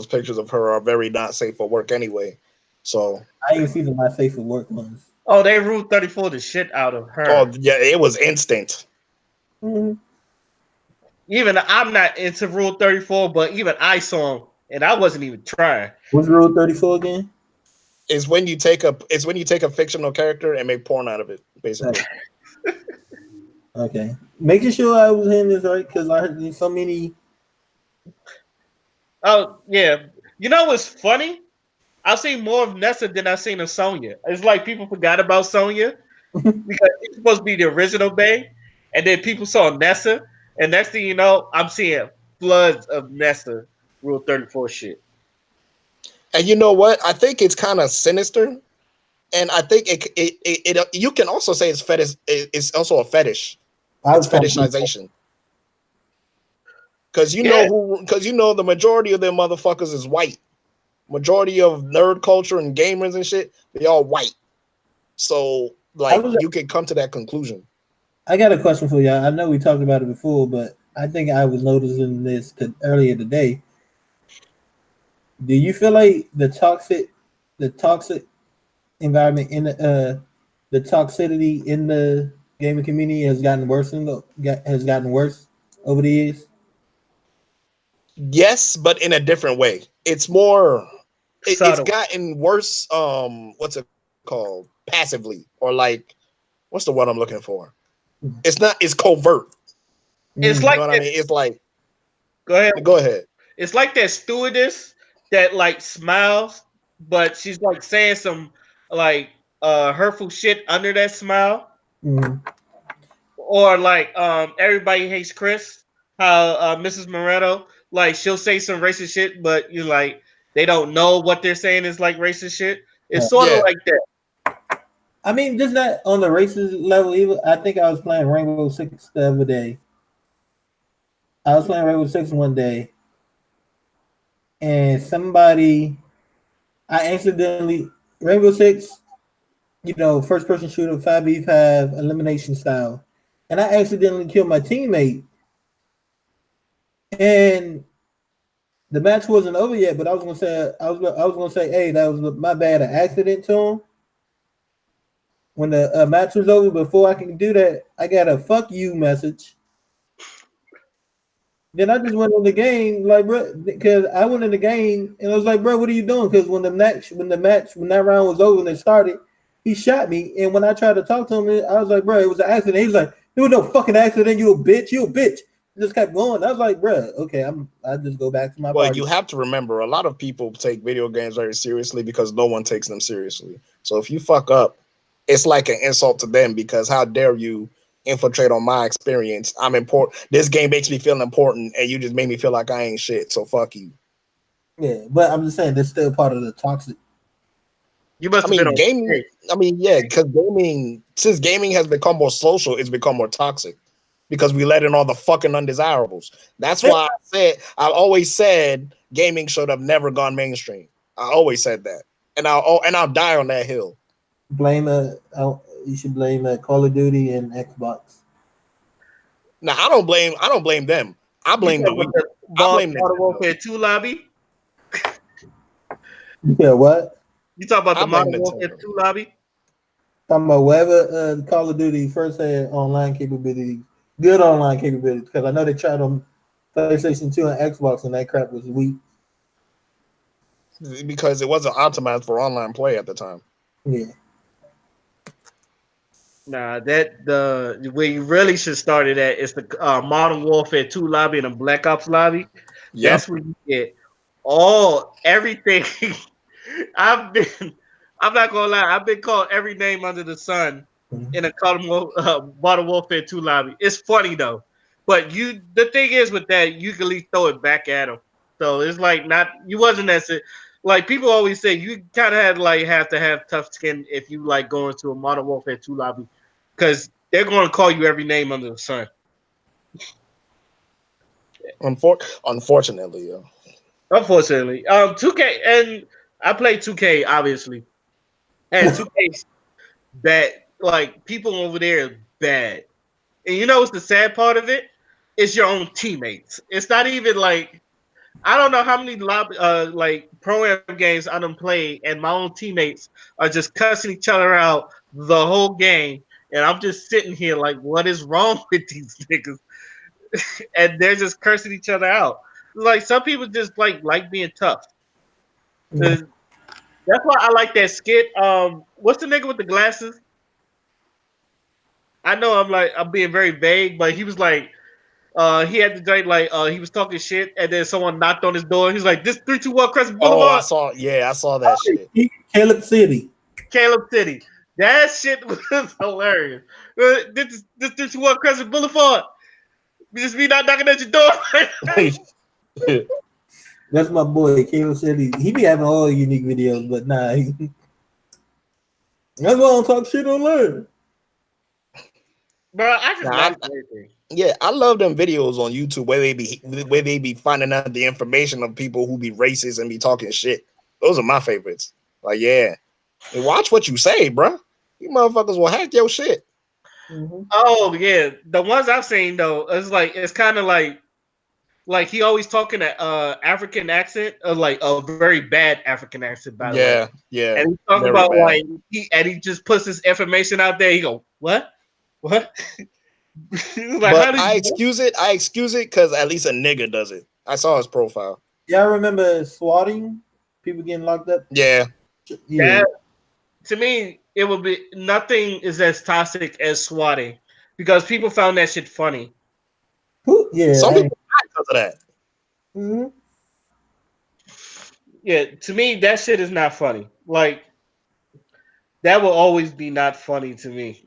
pictures of her are very not safe for work anyway. So, I ain't seen my safe for work ones. Oh, they Rule 34 the shit out of oh her. yeah, it was instant. Mm-hmm. Even I'm not into Rule 34, but even I saw him, and I wasn't even trying. What's Rule 34 again? It's when you take a fictional character and make porn out of it, basically. Okay, making sure I was in this right because I heard so many. Oh yeah, you know what's funny? I've seen more of Nessa than I've seen of Sonya. It's like people forgot about Sonya because it's supposed to be the original Bay, and then people saw Nessa, and next thing you know, I'm seeing floods of Nessa Rule 34 shit. And you know what? I think it's kind of sinister, and I think you can also say it's fetish. It's also a fetish. I It's was trying to. fetishization. Because Yeah, the majority of them motherfuckers is white. Majority of nerd culture and gamers and shit, they all white. So I like was. you can come to that conclusion. I got a question for y'all. I know we talked about it before, but I think I was noticing this earlier today. Do you feel like the toxic environment in the toxicity in the gaming community has gotten worse over the years? Yes, but in a different way. It's more it's subtle. gotten worse, what's it called? Passively. Or like what's the word I'm looking for? It's covert. It's You like know what I that. mean? It's like Go ahead. go ahead. It's like that stewardess that like smiles, but she's like saying some like hurtful shit under that smile. Mm-hmm. Or like everybody hates Chris. How Mrs. Moretto, like she'll say some racist shit, but you like they don't know what they're saying is like racist shit. It's sort of Yeah. like that. I mean, just not on the racist level. Either. I think I was playing Rainbow Six the other day. I was playing Rainbow Six one day, and I accidentally Rainbow Six, first person shooter 5v5 elimination style, and I accidentally killed my teammate, and the match wasn't over yet. But I was gonna say, hey, that was my bad, an accident to him. When the match was over, before I can do that, I got a "fuck you" message Then I just went on the game, like, bro, because I went in the game and I was like, bro, what are you doing? Because when that round was over and it started, he shot me. And when I tried to talk to him, I was like, bro, it was an accident. He was like, there was no fucking accident. You a bitch. You a bitch. He just kept going. I was like, bro, okay, I just go back to my Well, party. you have to remember, a lot of people take video games very seriously because no one takes them seriously. So if you fuck up, it's like an insult to them because how dare you infiltrate on my experience? I'm important. This game makes me feel important, and you just made me feel like I ain't shit. So fuck you. Yeah, but I'm just saying that's still part of the toxic. You must I have been mean, on. gaming. I mean, yeah, because since gaming has become more social, it's become more toxic because we let in all the fucking undesirables. That's why I always said gaming should have never gone mainstream. I always said that, and I'll die on that hill. Blame you should blame Call of Duty and Xbox. Now I don't blame them. I You blame the talking about Wii. the I blame Modern Nintendo. Warfare 2 lobby? Yeah, what? You talk about I the blame Modern Warfare Nintendo. 2 lobby? Talking about wherever Call of Duty first had online capability, good online capability, because I know they tried on PlayStation 2 and Xbox, and that crap was weak. Because it wasn't optimized for online play at the time. Yeah. Nah, that the where you really should start it at is the Modern Warfare 2 lobby and the Black Ops lobby. Yep. That's where you get everything. I've been, I'm not gonna lie, I've been called every name under the sun in a Modern Warfare 2 lobby. It's funny though, but the thing is with that, you can at least throw it back at them. So it's like not you wasn't as like people always say you kind of had like have to have tough skin if you like going to a Modern Warfare 2 lobby because they're going to call you every name under the sun. Unfortunately, yeah. Unfortunately, 2K and I play 2K obviously, and 2K bad. Like people over there bad, and you know what's the sad part of it? It's your own teammates. It's not even like I don't know how many like pro am games I done played, and my own teammates are just cussing each other out the whole game, and I'm just sitting here like, what is wrong with these niggas? And they're just cursing each other out. Like some people just like being tough. That's why I like that skit. What's the nigga with the glasses? I know I'm being very vague, but he was like, he had the joint like he was talking shit, and then someone knocked on his door. He's like, "This 321 Crescent Oh, Boulevard, I saw that shit. Caleb City. Caleb City." That shit was hilarious. This 321 Crescent Boulevard. Just me not knocking at your door. That's my boy, Caleb City. He be having all unique videos, but nah. That's why I don't talk shit online. Bro, I just Now, laugh at everything. yeah, I love them videos on YouTube where they be finding out the information of people who be racist and be talking shit. Those are my favorites. Like, yeah, and watch what you say, bro. You motherfuckers will hack your shit. Mm-hmm. Oh yeah, the ones I've seen though, it's kind of like he always talking a African accent, like a very bad African accent, by the way. Yeah, yeah, And he talk very about bad. like he just puts this information out there. He go, what? Like, how But did I you excuse it. I excuse it because at least a nigga does it. I saw his profile. Y'all remember swatting? People getting locked up? Yeah, Yeah. that? To me, it would be nothing is as toxic as swatting because people found that shit funny. Yeah. some people die because of that. Mm-hmm. Yeah, to me, that shit is not funny. Like that will always be not funny to me.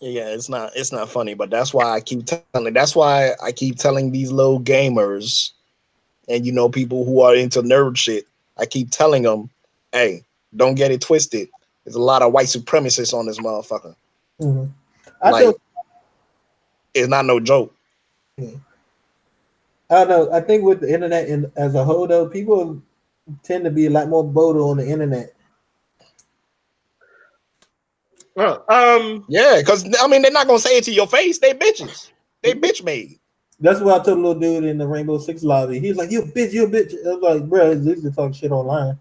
Yeah, it's not funny, but that's why I keep telling. That's why I keep telling these little gamers and people who are into nerd shit. I keep telling them, hey, don't get it twisted. There's a lot of white supremacists on this motherfucker. Mm-hmm. I Like, feel. it's not no joke. Yeah. I don't know. I think with the internet as a whole, though, people tend to be a lot more bolder on the internet. Yeah, because I mean, they're not gonna say it to your face. They bitches. They bitch made. That's what I told the little dude in the Rainbow Six lobby. He's like, "You a bitch, you a bitch." I was like, "Bro, it's easy to talk shit online."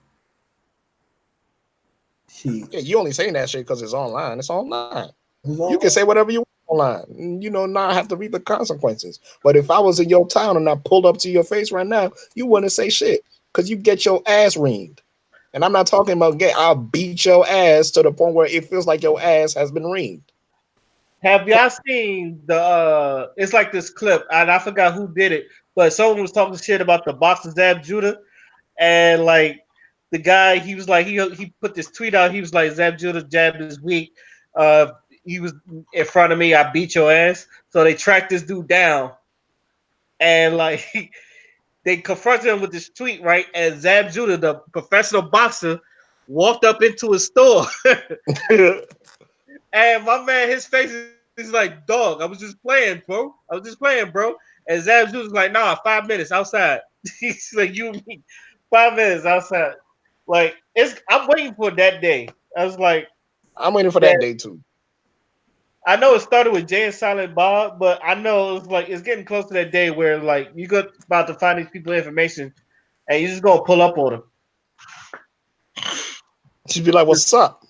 Shit. Yeah, you only saying that shit because it's online. It's online. You can say whatever you want online, not have to reap the consequences. But if I was in your town and I pulled up to your face right now, you wouldn't say shit because you get your ass reamed. And I'm not talking about I'll beat your ass to the point where it feels like your ass has been reamed. Have y'all seen the? It's like this clip, and I forgot who did it, but someone was talking shit about the boxer Zab Judah, and like the guy, he was like he put this tweet out. He was like Zab Judah jab is weak. He was in front of me. I beat your ass. So they tracked this dude down, and like they confronted him with this tweet, right? And Zab Judah, the professional boxer, walked up into his store. And my man, his face is like, dog, I was just playing, bro. I was just playing, bro. And Zab Judah was like, nah, 5 minutes outside. He's like, you and me, 5 minutes outside. Like, I'm waiting for that day. I was like, I'm waiting for man, that day too. I know it started with Jay and Silent Bob, but I know it's getting close to that day where like you got about to find these people information and you're just gonna pull up on them. She'd be like, "What's up?"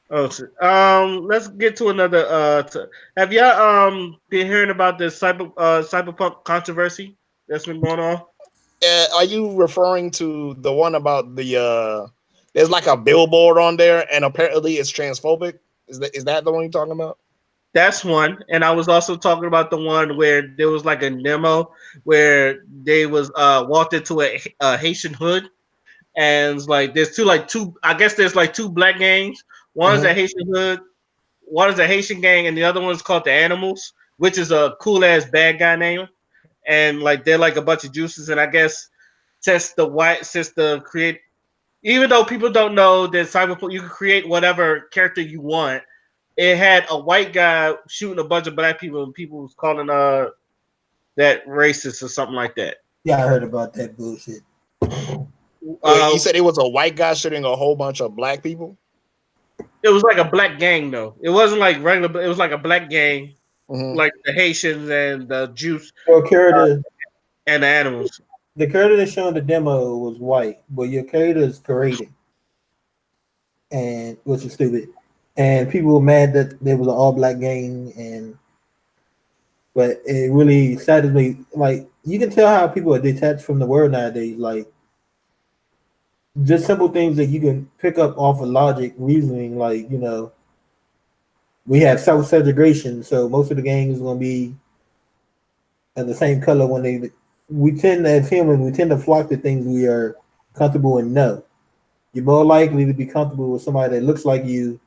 Oh, shit. Let's get to another. Have y'all been hearing about this cyberpunk controversy that's been going on? Are you referring to the one about the? There's like a billboard on there, and apparently it's transphobic. Is that the one you're talking about? That's one, and I was also talking about the one where there was like a demo where they was walked into a Haitian hood, and it's like there's two. I guess there's like two black gangs. One is a Haitian hood, one is a Haitian gang, and the other one's called the Animals, which is a cool ass bad guy name. And like they're like a bunch of juices. And I guess since the create, even though people don't know that Cyberpunk, you can create whatever character you want. It had a white guy shooting a bunch of black people, and people was calling that racist or something like that. Yeah, I heard about that bullshit. Wait, you said it was a white guy shooting a whole bunch of black people? It was like a black gang, though. It wasn't like regular. It was like a black gang, like the Haitians and the Jews and the Animals. The character that's showing the demo was white, but your character is Korean, and which is stupid. And people were mad that there was an all black gang, but it really saddens me. Like you can tell how people are detached from the world nowadays. Like just simple things that you can pick up off of logic, reasoning. Like we have self segregation, so most of the gangs is going to be of the same color when they. We tend, as humans, we tend to flock to things we are comfortable and know. You're more likely to be comfortable with somebody that looks like you,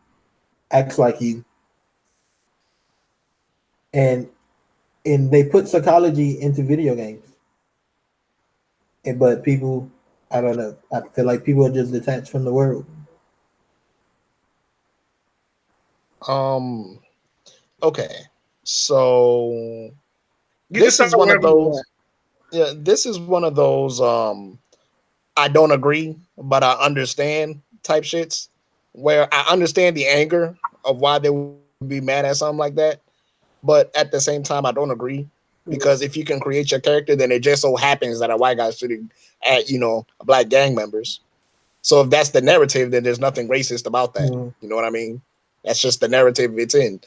acts like you, and they put psychology into video games. But people, I don't know. I feel like people are just detached from the world. Okay. So this is one of those. Yeah, this is one of those. I don't agree, but I understand type shits. Where I understand the anger of why they would be mad at something like that, but at the same time, I don't agree because if you can create your character, then it just so happens that a white guy's shooting at black gang members. So if that's the narrative, then there's nothing racist about that. You know what I mean? That's just the narrative it's in.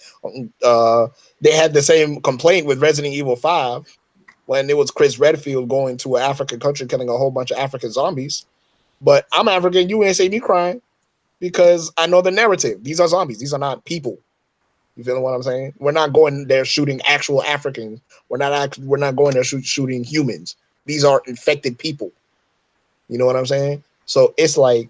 They had the same complaint with Resident Evil 5 when it was Chris Redfield going to an African country killing a whole bunch of African zombies. But I'm African, you ain't say me crying because I know the narrative. These are zombies. These are not people. You feel what I'm saying? We're not going there shooting actual Africans. We're not going there shooting humans. These are infected people. You know what I'm saying? So it's like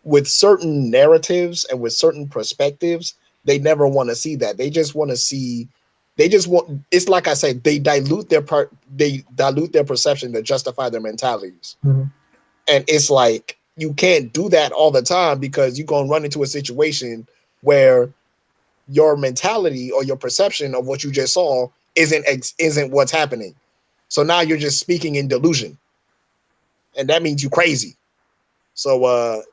with certain narratives and with certain perspectives, they never want to see that. They just want to see. They just want. It's like I said. They dilute their perception to justify their mentalities. And it's like you can't do that all the time because you're gonna run into a situation where your mentality or your perception of what you just saw isn't what's happening. So now you're just speaking in delusion, and that means you're crazy. So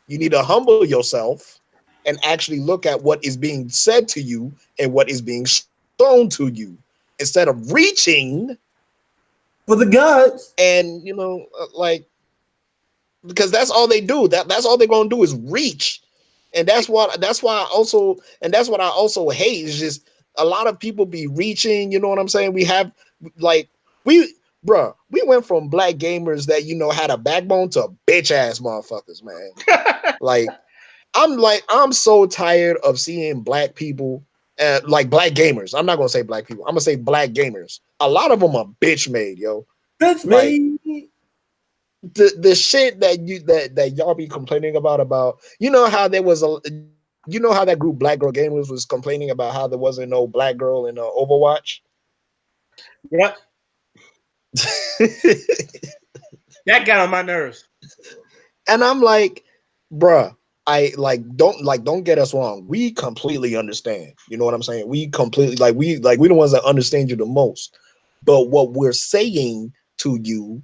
you need to humble yourself and actually look at what is being said to you and what is being shown to you instead of reaching for the gods. And like because that's all they do. That's all they're gonna do is reach. And that's what I also hate is just a lot of people be reaching, you know what I'm saying? We have like we we went from black gamers that had a backbone to bitch ass motherfuckers, man. I'm so tired of seeing black people, like black gamers. I'm not gonna say black people. I'm gonna say black gamers. A lot of them are bitch made, yo. Bitch Like made. the shit that y'all be complaining about. How there was how that group Black Girl Gamers was complaining about how there wasn't no black girl in Overwatch. Yep. That got on my nerves. And I'm like, bruh, I don't get us wrong. We completely understand. You know what I'm saying? We completely we the ones that understand you the most. But what we're saying to you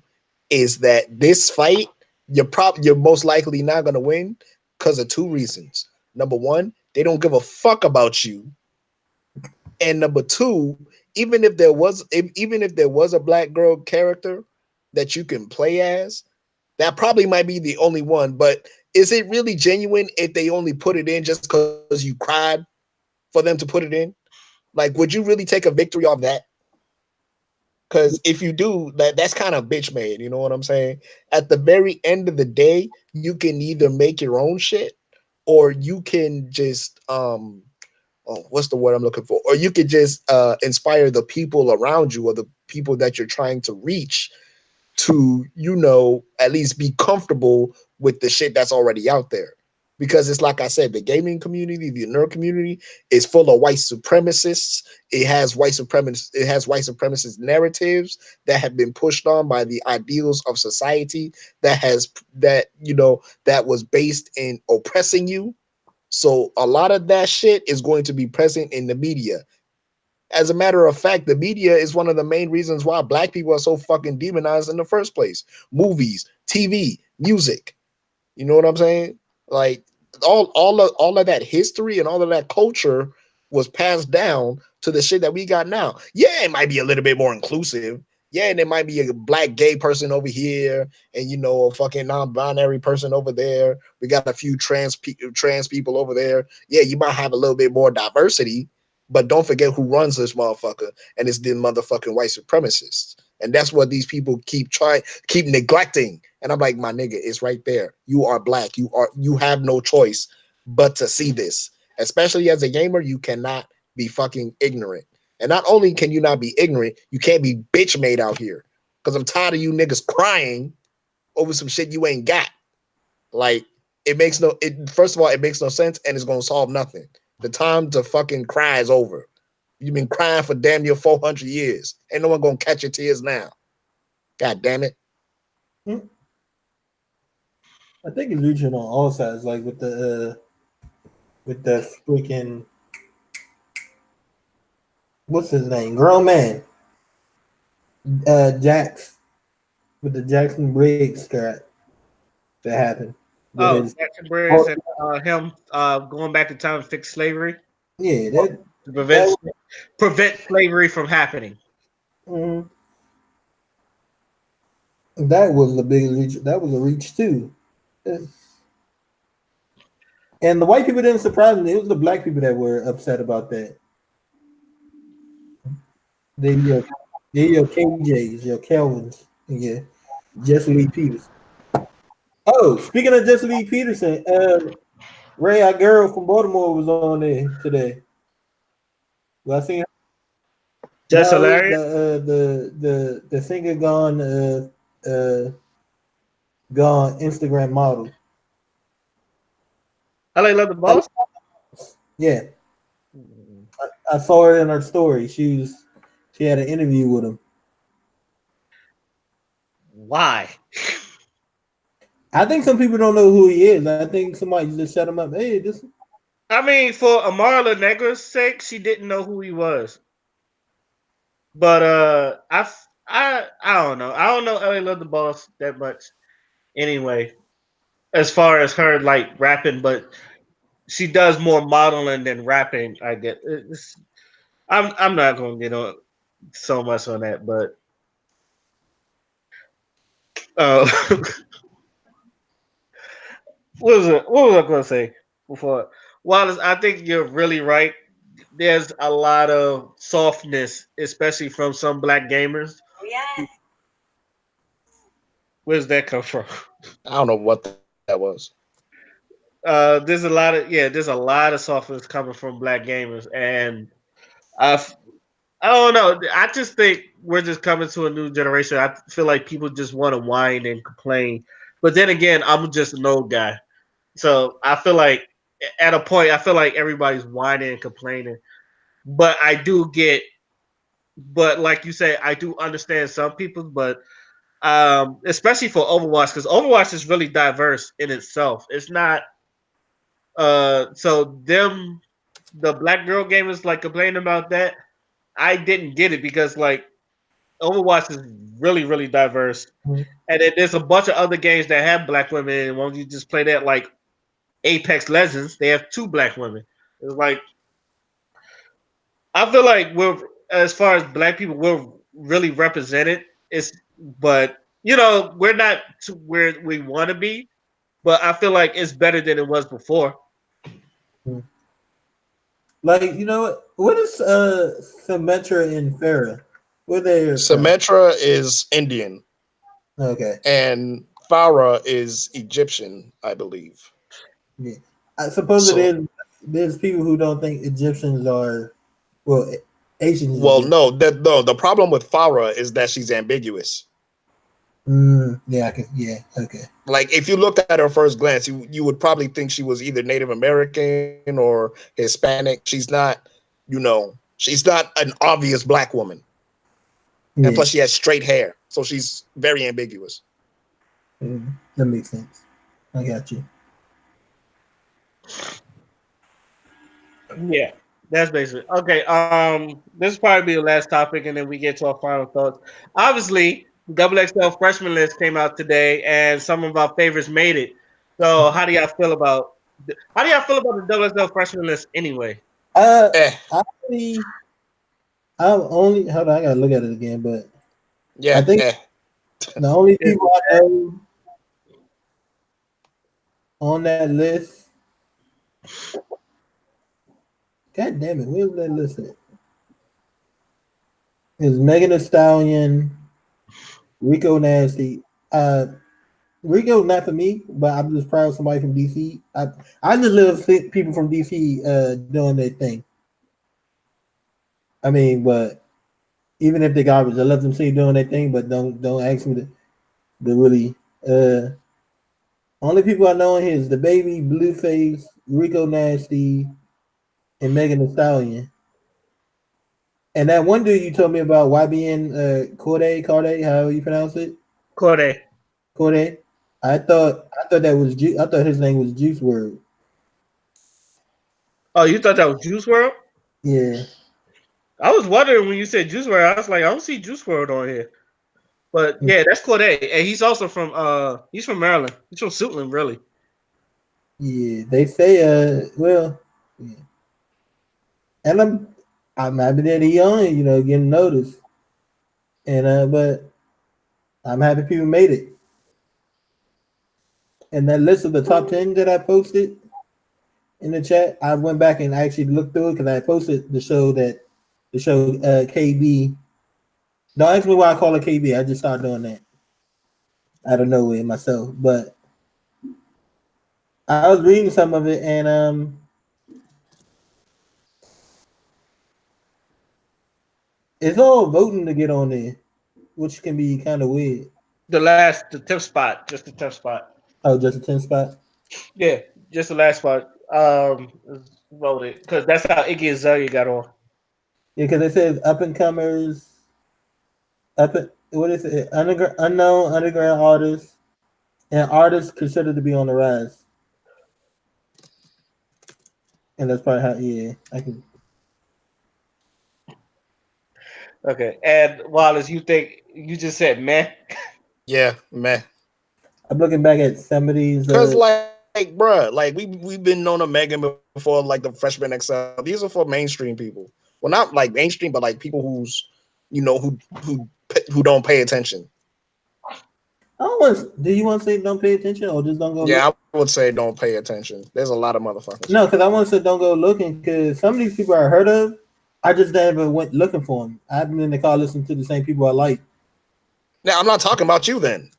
is that this fight, you're most likely not gonna win because of two reasons. Number one, they don't give a fuck about you. And number two, even if there was a black girl character that you can play as, that probably might be the only one. But is it really genuine if they only put it in just because you cried for them to put it in? Like, would you really take a victory off that? Because if you do, that's kind of bitch made. You know what I'm saying? At the very end of the day, you can either make your own shit, or you can just what's the word I'm looking for? Or you could just inspire the people around you or the people that you're trying to reach to, at least be comfortable with the shit that's already out there. Because it's like I said, the gaming community, the nerd community is full of white supremacists. It has white supremacist narratives that have been pushed on by the ideals of society that was based in oppressing you. So a lot of that shit is going to be present in the media. As a matter of fact, the media is one of the main reasons why black people are so fucking demonized in the first place. Movies, TV, music. You know what I'm saying? Like all of that history and all of that culture was passed down to the shit that we got now. Yeah, it might be a little bit more inclusive. Yeah, and there might be a black gay person over here, and a fucking non-binary person over there. We got a few trans people over there. Yeah, you might have a little bit more diversity, but don't forget who runs this motherfucker, and it's the motherfucking white supremacists. And that's what these people keep neglecting. And I'm like, my nigga, it's right there. You are black. You have no choice but to see this. Especially as a gamer, you cannot be fucking ignorant. And not only can you not be ignorant, you can't be bitch made out here. Because I'm tired of you niggas crying over some shit you ain't got. Like, first of all, it makes no sense and it's gonna solve nothing. The time to fucking cry is over. You've been crying for damn near 400 years. Ain't no one gonna catch your tears now. God damn it. I think it's reaching on all sides, like with the freaking what's his name, grown man, Jax, with the Jackson Briggs strap that happened with Oh, his. Jackson Briggs and him going back in time to fix slavery Yeah, to prevent slavery from happening. mhm. That was the biggest reach. That was a reach too. And the white people didn't surprise me. It was the black people that were upset about that. Your KJs, your Kelvins, and your Jesse Lee Peterson. Oh, speaking of Jesse Lee Peterson, Ray, our girl from Baltimore, was on there today. Well, I seen her. Just No, hilarious. the singer gone Instagram model. LA love the boss. Yeah, I saw her in her story. She had an interview with him. Why? I think some people don't know who he is. I think somebody just set him up. Hey, this. I mean, for Amara Negra's sake, she didn't know who he was. But I don't know. I don't know LA love the boss that much. Anyway, as far as her like rapping, but she does more modeling than rapping. I get. I'm not gonna get on so much on that, but uh, what was I gonna say? before. Wallace, I think you're really right. There's a lot of softness, especially from some black gamers. Where's that come from? I don't know what that was. There's a lot of there's a lot of softness coming from black gamers, and I f- I don't know. I just think we're just coming to a new generation. I feel like people just want to whine and complain, but then again, I'm just an old guy, so I feel like at a point, I feel like everybody's whining and complaining. But I do get, but like you say, I do understand some people, but especially for Overwatch, because Overwatch is really diverse in itself. It's not so them the black girl gamers like complaining about that. I didn't get it because like Overwatch is really diverse, and then there's a bunch of other games that have black women. And won't you just play that like Apex Legends? They have two black women. It's like I feel like we're as far as black people, we're really represented. It's but we're not to where we want to be, but I feel like it's better than it was before. Like what is Symmetra and Farah? Where they from? Symmetra is Indian Okay, and Farah is Egyptian, I believe. yeah. I suppose So, there's people who don't think Egyptians are well Asians. well, no, the problem with Farah is that she's ambiguous. Yeah, I can. Yeah, okay. Like if you looked at her first glance, you would probably think she was either Native American or Hispanic. She's not an obvious black woman. And Yeah, plus she has straight hair. So she's very ambiguous. that makes sense. I got you. Yeah, that's basically okay. This will probably be the last topic, and then we get to our final thoughts. Obviously, Double XL freshman list came out today, and some of our favorites made it. So, how do y'all feel about the Double XL freshman list anyway? Eh, Actually, I'm only hold on. I gotta look at it again, but I yeah, think the only Is people I know on that list. God damn it, where's that list at? Is Megan Thee Stallion, Rico Nasty. Rico not for me, but I'm just proud of somebody from DC. I just love people from DC doing their thing. I mean, but even if they're garbage, I love them see doing their thing. But don't ask me to really. Only people I know in here is the baby, Blueface, Rico Nasty, and Megan Thee Stallion. And that one dude you told me about, YBN Corday, however you pronounce it, Corday? Corday. I thought that was I thought his name was Juice Word. Oh, you thought that was Juice World? Yeah. I was wondering when you said Juice World. I was like, I don't see Juice World on here. But yeah, that's Corday, and he's also from he's from Maryland. He's from Suitland, really. Yeah, they say well, yeah. And I'm happy that he on it, getting noticed. And but I'm happy people made it. And that list of the top 10 that I posted in the chat, I went back and actually looked through it because I posted the show KB. Don't ask me why I call it KB. I just started doing that out of nowhere myself. But I was reading some of it, and it's all voting to get on there, which can be kind of weird. The 10th spot, just the 10th spot. Oh, just a 10 spot. Yeah, just the last spot. Voted because that's how Iggy Azalea got on. Yeah, because it says up and comers, what is it? Unknown underground artists and artists considered to be on the rise. And that's probably how. Yeah, I can. Okay, and Wallace, you think you just said meh? yeah, man. I'm looking back at some of these. Cause like, bruh, like we've been known a Megan before, like the freshman XL. These are for mainstream people. Well, not like mainstream, but like people who don't pay attention. I don't don't want. Do you want to say don't pay attention or just don't go? Yeah, I would say don't pay attention. There's a lot of motherfuckers. No, because I want to say don't go looking because some of these people I heard of, I just never went looking for them. I've been in the car listening to the same people I like. Now I'm not talking about you then.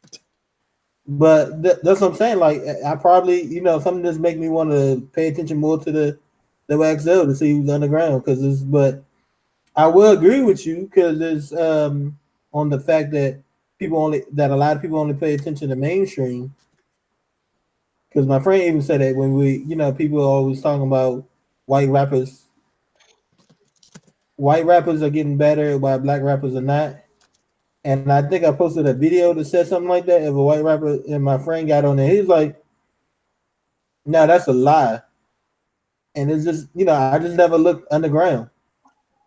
But that's what I'm saying. Like I probably, something just make me want to pay attention more to the XL to see who's underground. Because it's, but I will agree with you because there's on the fact that a lot of people only pay attention to mainstream. Because my friend even said that when people are always talking about white rappers. White rappers are getting better while black rappers are not. And I think I posted a video that said something like that of a white rapper, and my friend got on there. He's like, "No, that's a lie." And it's just, I just never looked underground.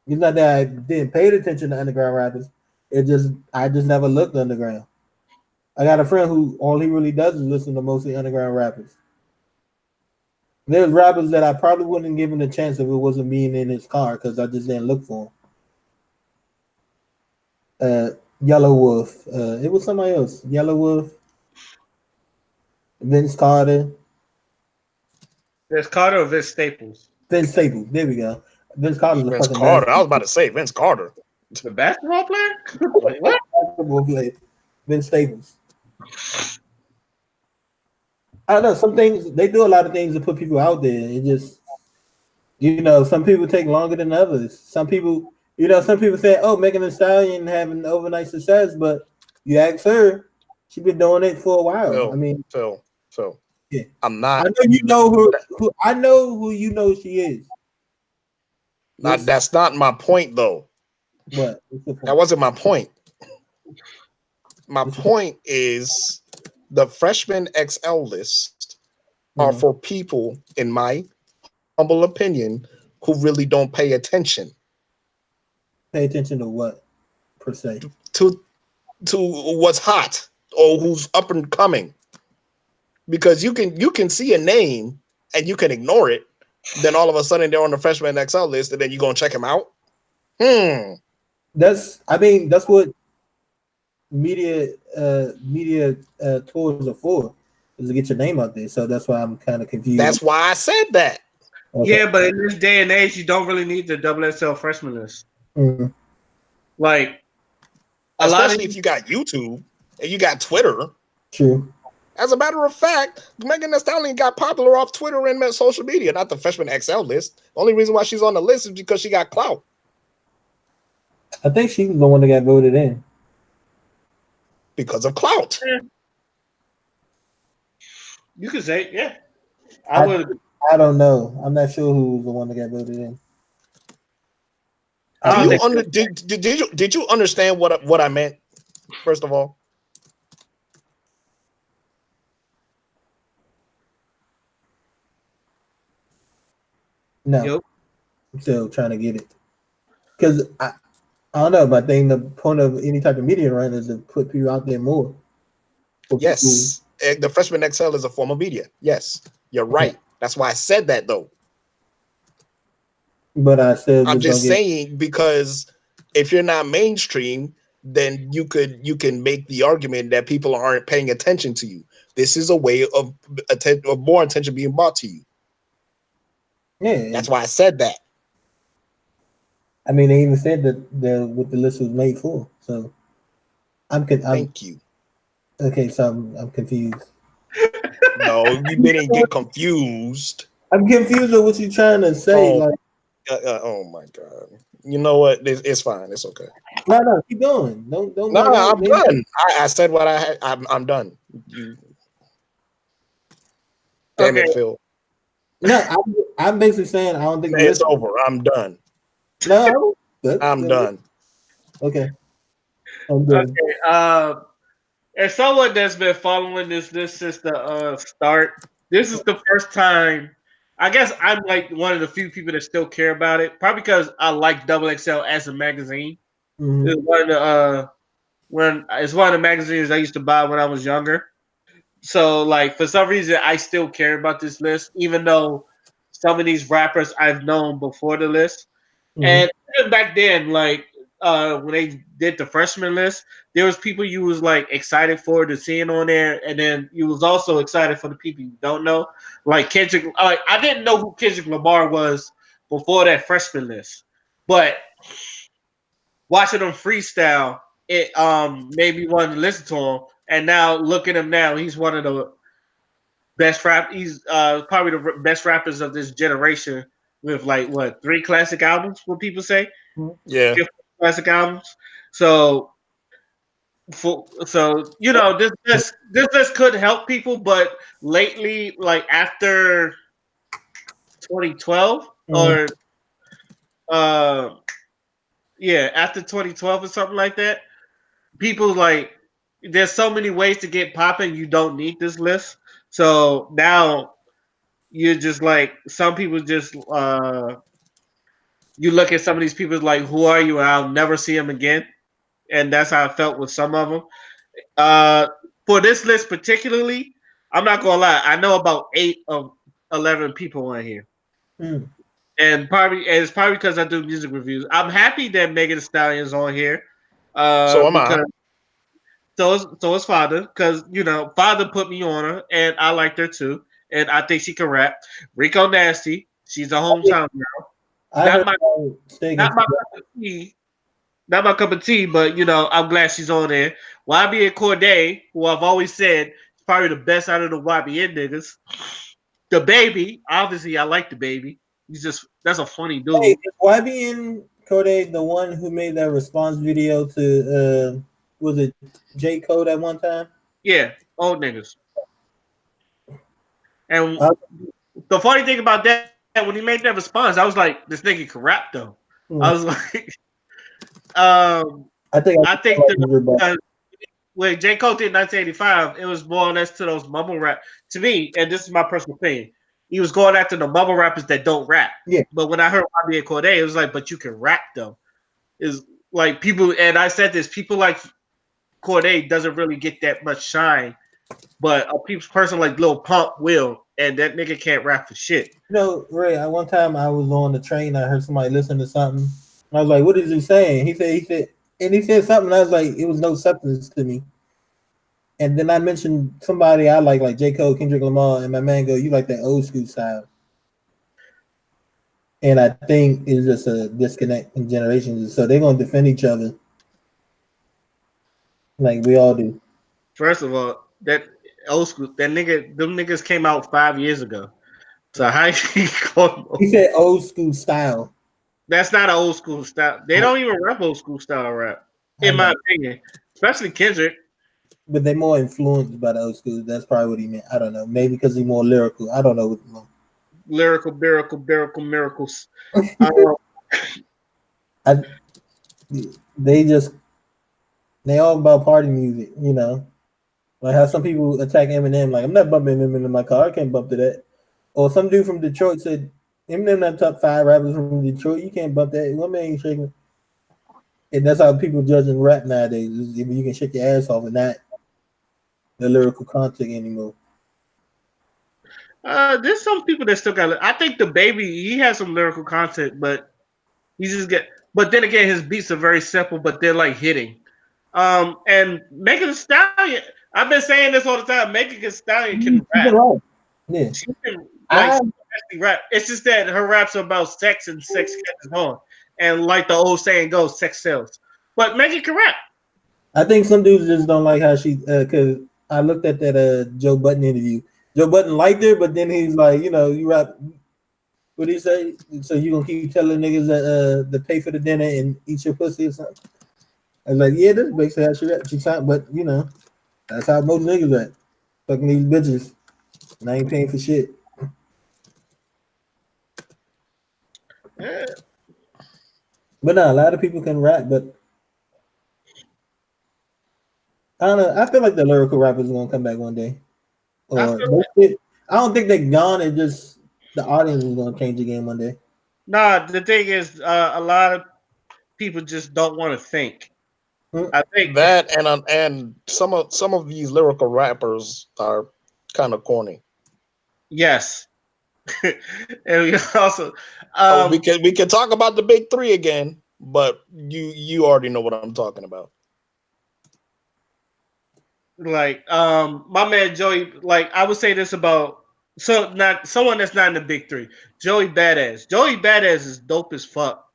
It's not that I didn't pay attention to underground rappers. I just never looked underground. I got a friend who all he really does is listen to mostly underground rappers. There's rappers that I probably wouldn't give him a chance if it wasn't being in his car because I just didn't look for him. Yellow Wolf. It was somebody else. Yellow Wolf. Vince Carter. Vince Carter or Vince Staples? Vince Staples. There we go. Vince Carter's a Vince fucking Carter. I was about to say Vince Carter. The basketball player? Like, what? basketball player. Vince Staples. I don't know. Some things they do a lot of things to put people out there. It just, some people take longer than others. Some people, some people say, "Oh, Megan Thee Stallion having overnight success," but you ask her, she's been doing it for a while. Phil, I mean, Phil. Yeah. I'm not. I know you know who. I know who you know she is. That's not my point, though. What? What's the point? That wasn't my point. My point is the freshman XL list are for people, in my humble opinion, who really don't pay attention. Pay attention to what, per se? To what's hot or who's up and coming. Because you can see a name and you can ignore it. Then all of a sudden they're on the freshman XL list, and then you're gonna check them out. That's what media tours are for, is to get your name out there. So that's why I'm kind of confused. That's why I said that. Okay. Yeah, but in this day and age, you don't really need the XXL freshman list. Mm-hmm. Like, especially if you got YouTube and you got Twitter. True. As a matter of fact, Megan Thee Stallion got popular off Twitter and social media, not the freshman XL list. The only reason why she's on the list is because she got clout. I think she's the one that got voted in. Because of clout. Yeah. You could say, yeah. I would. I don't know. I'm not sure who was the one that got voted in. Did you understand what I meant? First of all, no. Yep. I'm still trying to get it because I don't know. But I think the point of any type of media run is to put people out there more. Yes, the freshman XL is a form of media. Yes, you're right. That's why I said that, though. But I'm just saying, because if you're not mainstream, then you can make the argument that people aren't paying attention to you. This is a way of more attention being brought to you. Yeah, that's why I said that. I mean, they even said that what the list was made for. So thank you. Okay, so I'm confused. No, you didn't get confused. I'm confused with what you're trying to say. Oh my god! You know what? It's fine. It's okay. No, keep going. Don't. No, I'm done. I said what I had. I'm done. Damn it, Phil. No, I'm basically saying I don't think it's over. I'm done. No, I'm done. Okay. I'm done. Okay. As someone that's been following this since the start, this is the first time. I guess I'm like one of the few people that still care about it. Probably because I like XXL as a magazine. Mm-hmm. It's one of the magazines I used to buy when I was younger. So, like, for some reason, I still care about this list, even though some of these rappers I've known before the list. Mm-hmm. And even back then, like, when they did the freshman list, there was people you was like excited for to seeing on there, and then you was also excited for the people you don't know, like Kendrick. Like I didn't know who Kendrick Lamar was before that freshman list, but watching him freestyle, it made me want to listen to him. And now look at him now; he's one of the best rap. He's probably the best rappers of this generation with like what 3 classic albums? What people say? Yeah. Classic albums. So so you know this list could help people, but lately, like after 2012 or uh yeah, after 2012 or something like that, people like there's so many ways to get popping. You don't need this list. So now you're just like some people just you look at some of these people like who are you? And I'll never see them again, and that's how I felt with some of them. For this list particularly, I'm not gonna lie. I know about 8 of 11 people on here, and it's probably because I do music reviews. I'm happy that Megan Thee Stallion's on here, So am I. because so is Father, because you know Father put me on her, and I liked her too, and I think she can rap. Rico Nasty, she's a hometown girl. I Not heard my not my cup of tea, not my cup of tea, but you know, I'm glad she's on there. YBN Corday, who I've always said is probably the best out of the YBN niggas. The baby, obviously, I like the baby. That's a funny Hey, dude. is YBN Corday the one who made that response video to was it J Code at one time? Yeah, old niggas. And Uh, the funny thing about that, when he made that response, I was like, this nigga can rap though. I was like, I think I I think like when J. Cole did 1985, it was more or less to those mumble rap. To me, and this is my personal opinion, he was going after the mumble rappers that don't rap. Yeah. But when I heard YBN Corday, it was like, but you can rap though. Is like people, and I said this, people like Corday doesn't really get that much shine, but a person like Lil Pump will, and that nigga can't rap for shit. You know, Ray, one time I was on the train, I heard somebody listening to something. I was like, what is he saying? He said something. I was like, it was no substance to me. And then I mentioned somebody I like J. Cole, Kendrick Lamar, and my man go, you like that old school style. And I think it's just a disconnect in generations. So they're going to defend each other like we all do. First of all, that old school, them niggas came out 5 years ago. So how he going? He said old school style. That's not an old school style. They don't even rap old school style rap, in my opinion. Especially Kendrick. But they're more influenced by the old school. That's probably what he meant. I don't know. Maybe because he's more lyrical. I don't know. Lyrical, miracles. They all about party music, you know. Like how some people attack Eminem. Like I'm not bumping Eminem in my car. I can't bump to that. Or some dude from Detroit said Eminem not top 5 rappers from Detroit. You can't bump that. One man ain't shaking. And that's how people judging rap nowadays. If you can shake your ass off and not the lyrical content anymore. There's some people that still got. I think the baby he has some lyrical content, but he just get. But then again, his beats are very simple, but they're like hitting. And Megan Thee Stallion, I've been saying this all the time. Megan Thee Stallion can rap. Yeah, she can rap. It's just that her raps are about sex and sex catches on, and like the old saying goes, sex sells. But Megan can rap. I think some dudes just don't like how she. Because I looked at that Joe Budden interview. Joe Budden liked her, but then he's like, you know, you rap. What do you say? So you gonna keep telling niggas that to pay for the dinner and eat your pussy or something? I was like, yeah, this basically how she rap. She sound, but you know, that's how most niggas rap. Fucking these bitches, and I ain't paying for shit. Yeah. But no, a lot of people can rap, but I don't know. I feel like the lyrical rappers are gonna come back one day. Or I don't think they're gone. It's just the audience is gonna change again one day. Nah, the thing is, a lot of people just don't want to think. I think that and some of these lyrical rappers are kind of corny. yes, and we also We can talk about the big three again. but you already know what I'm talking about. Like my man Joey, like I would say this about not someone that's not in the big three. Joey Badass. Joey Badass is dope as fuck.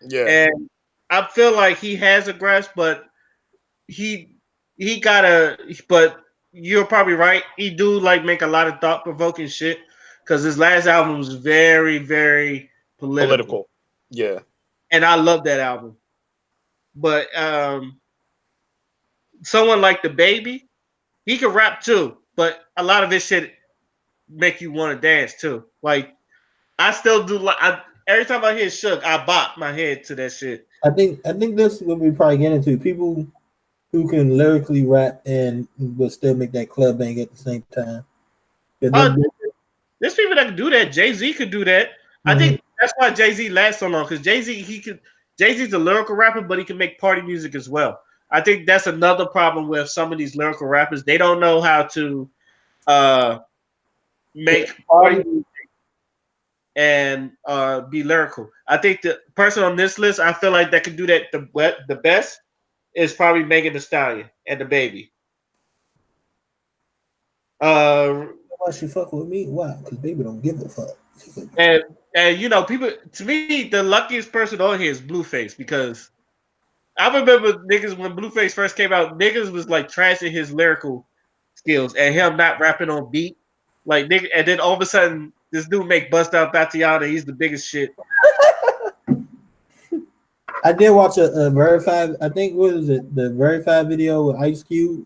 Yeah. And I feel like he has a grasp, but he gotta but you're probably right. He do like make a lot of thought provoking shit. Cause his last album was very, very political. Yeah. And I love that album. But someone like the baby, he can rap too, but a lot of his shit make you want to dance too. Like I still do. Like every time I hear Shook, I bop my head to that shit. I think this is what we probably get into. People who can lyrically rap and will still make that club bang at the same time. There's people that can do that. Jay-Z could do that. I think that's why Jay-Z lasts so long, because Jay-Z's a lyrical rapper, but he can make party music as well. I think that's another problem with some of these lyrical rappers. They don't know how to make party music and be lyrical. I think the person on this list, I feel like that could do that the best is probably Megan Thee Stallion and the baby. Why she fuck with me? Why? Because baby don't give a fuck. And you know, people, to me, the luckiest person on here is Blueface, because I remember niggas when Blueface first came out, niggas was like trashing his lyrical skills and him not rapping on beat. Like nigga, and then all of a sudden this dude make Bust Out Tatiana, he's the biggest shit. I did watch a verified, I think what is it, the verified video with Ice Cube.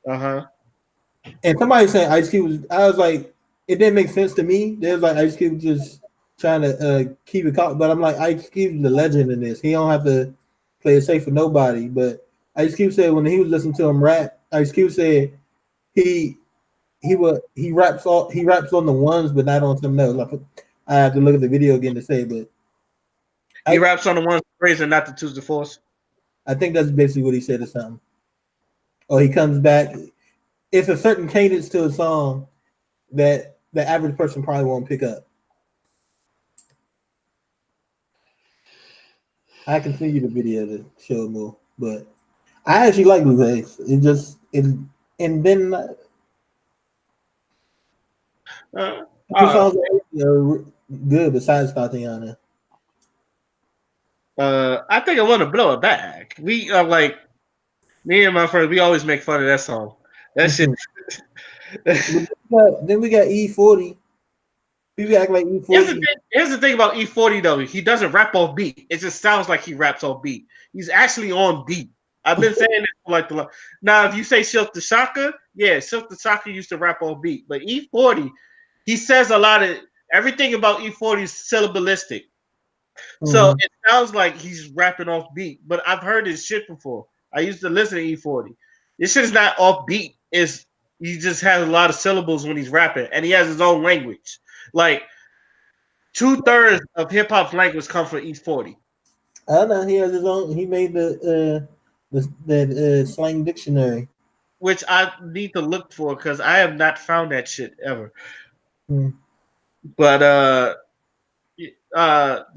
Uh-huh. And somebody saying Ice Cube was, I was like, it didn't make sense to me. There's like Ice Cube just trying to keep it calm, but I'm like, Ice Cube's the legend in this. He don't have to play it safe for nobody. But Ice Cube said when he was listening to him rap, Ice Cube said he raps on the ones, but not on something else. Like, I have to look at the video again to say, but he raps on the ones threes and not the twos to fours. I think that's basically what he said or something. Or he comes back. It's a certain cadence to a song that the average person probably won't pick up. I can send you the video to show more, but I actually like Blueface. And then songs are good besides Tatiana. I think I want to blow it back. We are like me and my friends. We always make fun of that song. That shit. Then we got E40. People act like E40. Here's the thing about E40 though. He doesn't rap off beat. It just sounds like he raps off beat. He's actually on beat. I've been saying this for like now. If you say Silk the Shocker, yeah, Silk the Shocker used to rap off beat, but E40, he says a lot of everything about E40 is syllabalistic. So it sounds like he's rapping off beat, but I've heard his shit before. I used to listen to E40. This shit is not off beat. He just has a lot of syllables when he's rapping, and he has his own language. Like 2/3 of hip hop language come from E40. I know he has his own. He made the slang dictionary, which I need to look for because I have not found that shit ever. But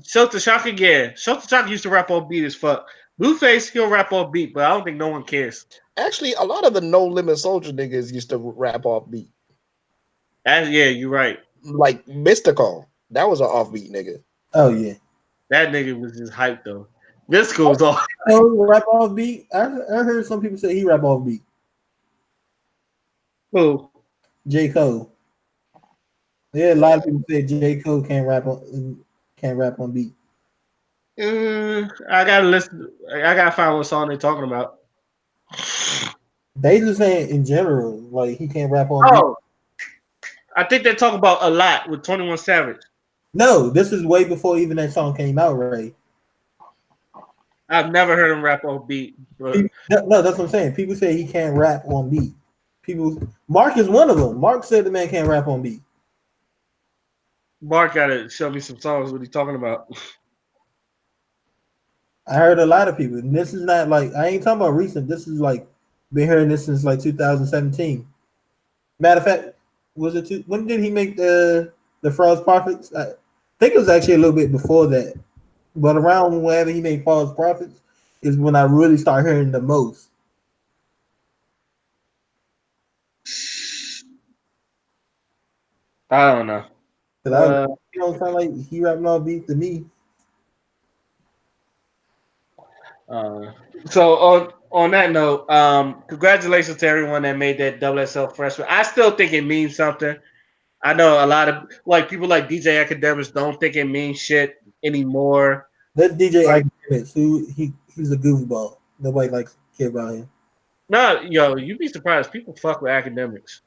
Shelter Shock again. Shelter Shock used to rap off beat as fuck. Blueface, he'll rap off beat, but I don't think no one cares. Actually, a lot of the No Limit Soldier niggas used to rap off beat. Yeah, you're right. Like Mystical, that was an offbeat nigga. Oh yeah, that nigga was just hyped though. Mystical was off. Oh, rap off beat. I heard some people say he rap off beat. Who? J. Cole. Yeah, a lot of people say J. Cole can't rap on beat. I gotta listen. I gotta find what song they're talking about. They just saying in general, like he can't rap on beat. I think they talk about A Lot with 21 Savage. No, this is way before even that song came out, Ray. I've never heard him rap on beat. But... No, that's what I'm saying. People say he can't rap on beat. Mark is one of them. Mark said the man can't rap on beat. Mark gotta show me some songs. What he's talking about? I heard a lot of people. And this is not like I ain't talking about recent. This is like been hearing this since like 2017. Matter of fact, when did he make the Frost Prophets? I think it was actually a little bit before that. But around whenever he made false prophets is when I really start hearing the most. I don't know. Cause you don't sound like he rapping all beats to me. So on that note, congratulations to everyone that made that WSL freshman. I still think it means something. I know a lot of like people like DJ Academics don't think it means shit anymore. That's DJ Like, Academics. He's a goofball. Nobody likes to care about him. no, yo, you'd be surprised. People fuck with Academics.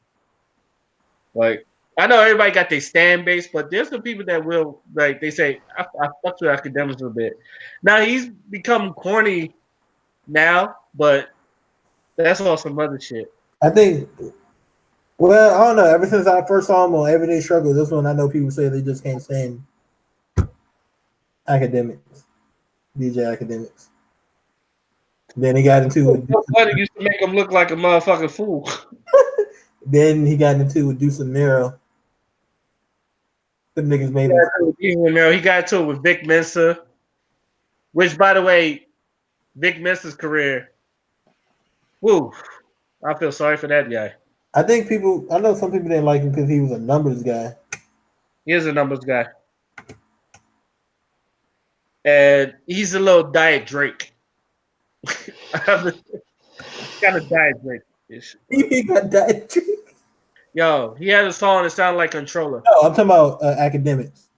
Like, I know everybody got their stand base, but there's some people that will like they say I fuck with Academics a bit. Now he's become corny now, but that's all some other shit. I think. Well, I don't know. Ever since I first saw him on Everyday Struggle, this one I know people say they just can't stand Academics, DJ Academics. Then he got into it. Buddy used to make him look like a motherfucking fool. Then he got into it. Do some Miro. The niggas made him. He got into it with Vic Mensa, which, by the way, Vic Mensa's career. Woo! I feel sorry for that guy. I think people. I know some people didn't like him because he was a numbers guy. He is a numbers guy, and he's a little Diet Drake. Kind of Diet Drake. He got Diet Drake. Yo, he had a song that sounded like Controller. No, I'm talking about Academics.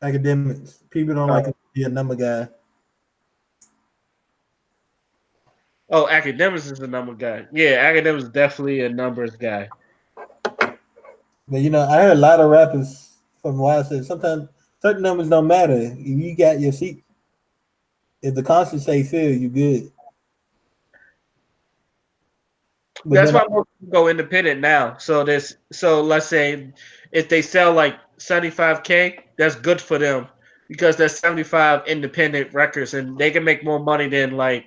Academics. People don't like him to be a number guy. Oh, Academics is a number guy. Yeah, Academics is definitely a numbers guy. But I heard a lot of rappers from why I said sometimes certain numbers don't matter. If you got your seat, if the concert say fill, you good. But that's why most people go independent now. So let's say if they sell like 75K, that's good for them because that's 75 independent records and they can make more money than like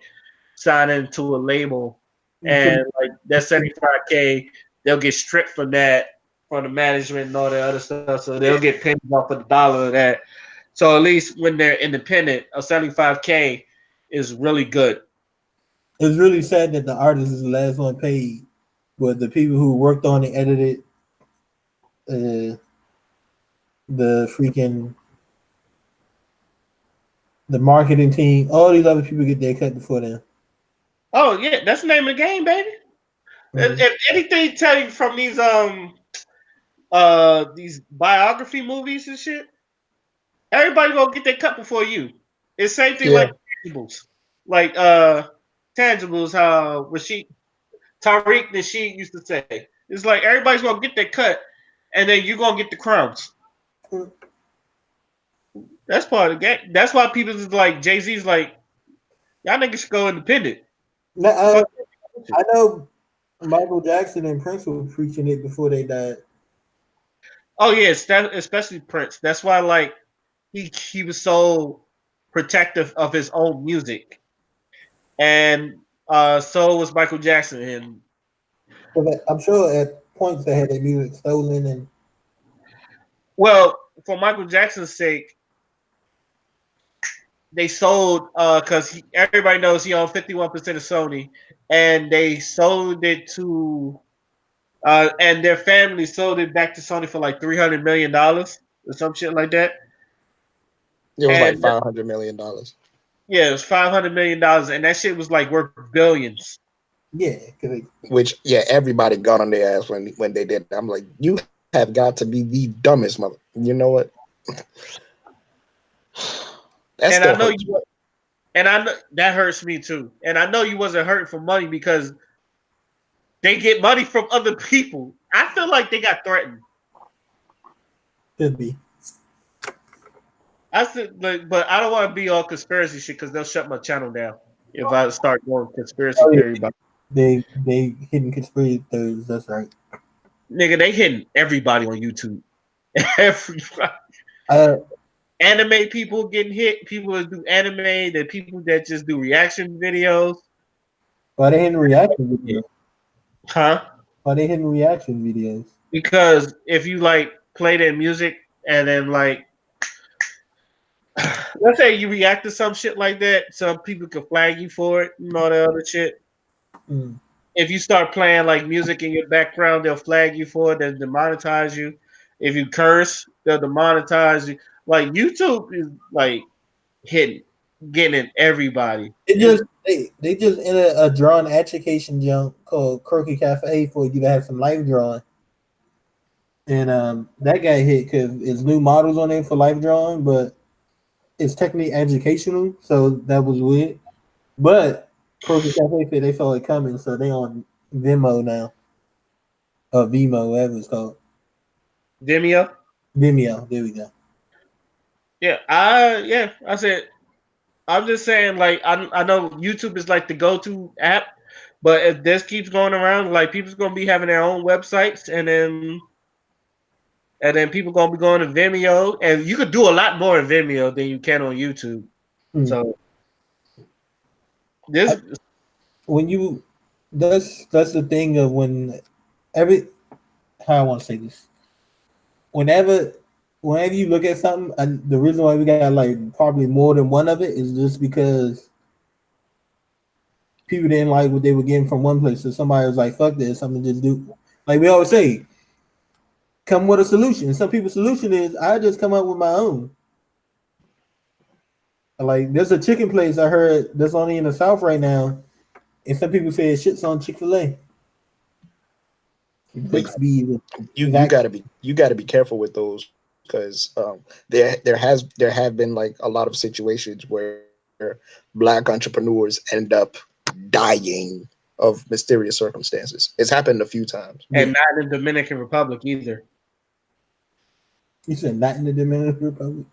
signing to a label. And like that 75K, they'll get stripped from that from the management and all that other stuff. So they'll get pennies off of the dollar of that. So at least when they're independent, a 75K is really good. It's really sad that the artist is the last one paid, but the people who worked on it, edited, the marketing team, all these other people get their cut before them. Oh yeah, that's the name of the game, baby. Mm-hmm. If anything tell you from these biography movies and shit, everybody gonna get their cut before you. It's same thing like tangibles. Like tangibles, how Tariq Nasheed used to say. It's like everybody's gonna get their cut and then you're gonna get the crumbs. Mm-hmm. That's part of the game. That's why people is like Jay-Z's like, y'all niggas should go independent. I know Michael Jackson and Prince were preaching it before they died. Oh yes, especially Prince. That's why like he was so protective of his own music, and so was Michael Jackson. And I'm sure at points they had their music stolen. And well, for Michael Jackson's sake, they sold because everybody knows he owned 51% of Sony, and they sold it to. And their family sold it back to Sony for like $300 million or some shit like that. It was like $500 million. Yeah, it was $500 million, and that shit was like worth billions. Yeah, which everybody got on their ass when they did. I'm like, you have got to be the dumbest mother. You know what? And I know you. And I know that hurts me too. And I know you wasn't hurting for money because they get money from other people. I feel like they got threatened. Could be. I said, but I don't want to be all conspiracy shit because they'll shut my channel down if I start going conspiracy theory about. They hitting conspiracy theories. That's right. Nigga, they hitting everybody on YouTube. Everybody. Anime people getting hit. People that do anime. The people that just do reaction videos. Why they hitting reaction videos? Huh? Why they hitting reaction videos? Because if you like play their music and then like let's say you react to some shit like that, some people can flag you for it, and all that other shit. Mm. If you start playing like music in your background, they'll flag you for it, they'll demonetize you. If you curse, they'll demonetize you. Like YouTube is like hitting, getting everybody. They just in a drawing education junk called Croaky Cafe for you to have some life drawing. And that got hit because it's new models on there for life drawing, but it's technically educational, so that was weird. But Croaky Cafe said they saw it coming, so they on Vimeo now. Or Vimeo, whatever it's called. Vimeo. Vimeo, there we go. I said I'm just saying like I know YouTube is like the go-to app, but if this keeps going around, like people's gonna be having their own websites, and then people gonna be going to Vimeo, and you could do a lot more in Vimeo than you can on YouTube. So this when you that's the thing of when every how I want to say this. Whenever you look at something, the reason why we got like probably more than one of it is just because people didn't like what they were getting from one place, so somebody was like, "Fuck this, I'm gonna just do." Like we always say, come with a solution. Some people's solution is I just come up with my own. Like there's a chicken place I heard that's only in the South right now, and some people say it shits on Chick-fil-A. Bixby, you gotta be careful with those because there have been like a lot of situations where black entrepreneurs end up dying of mysterious circumstances. It's happened a few times. and not in the Dominican Republic either. You said not in the Dominican Republic?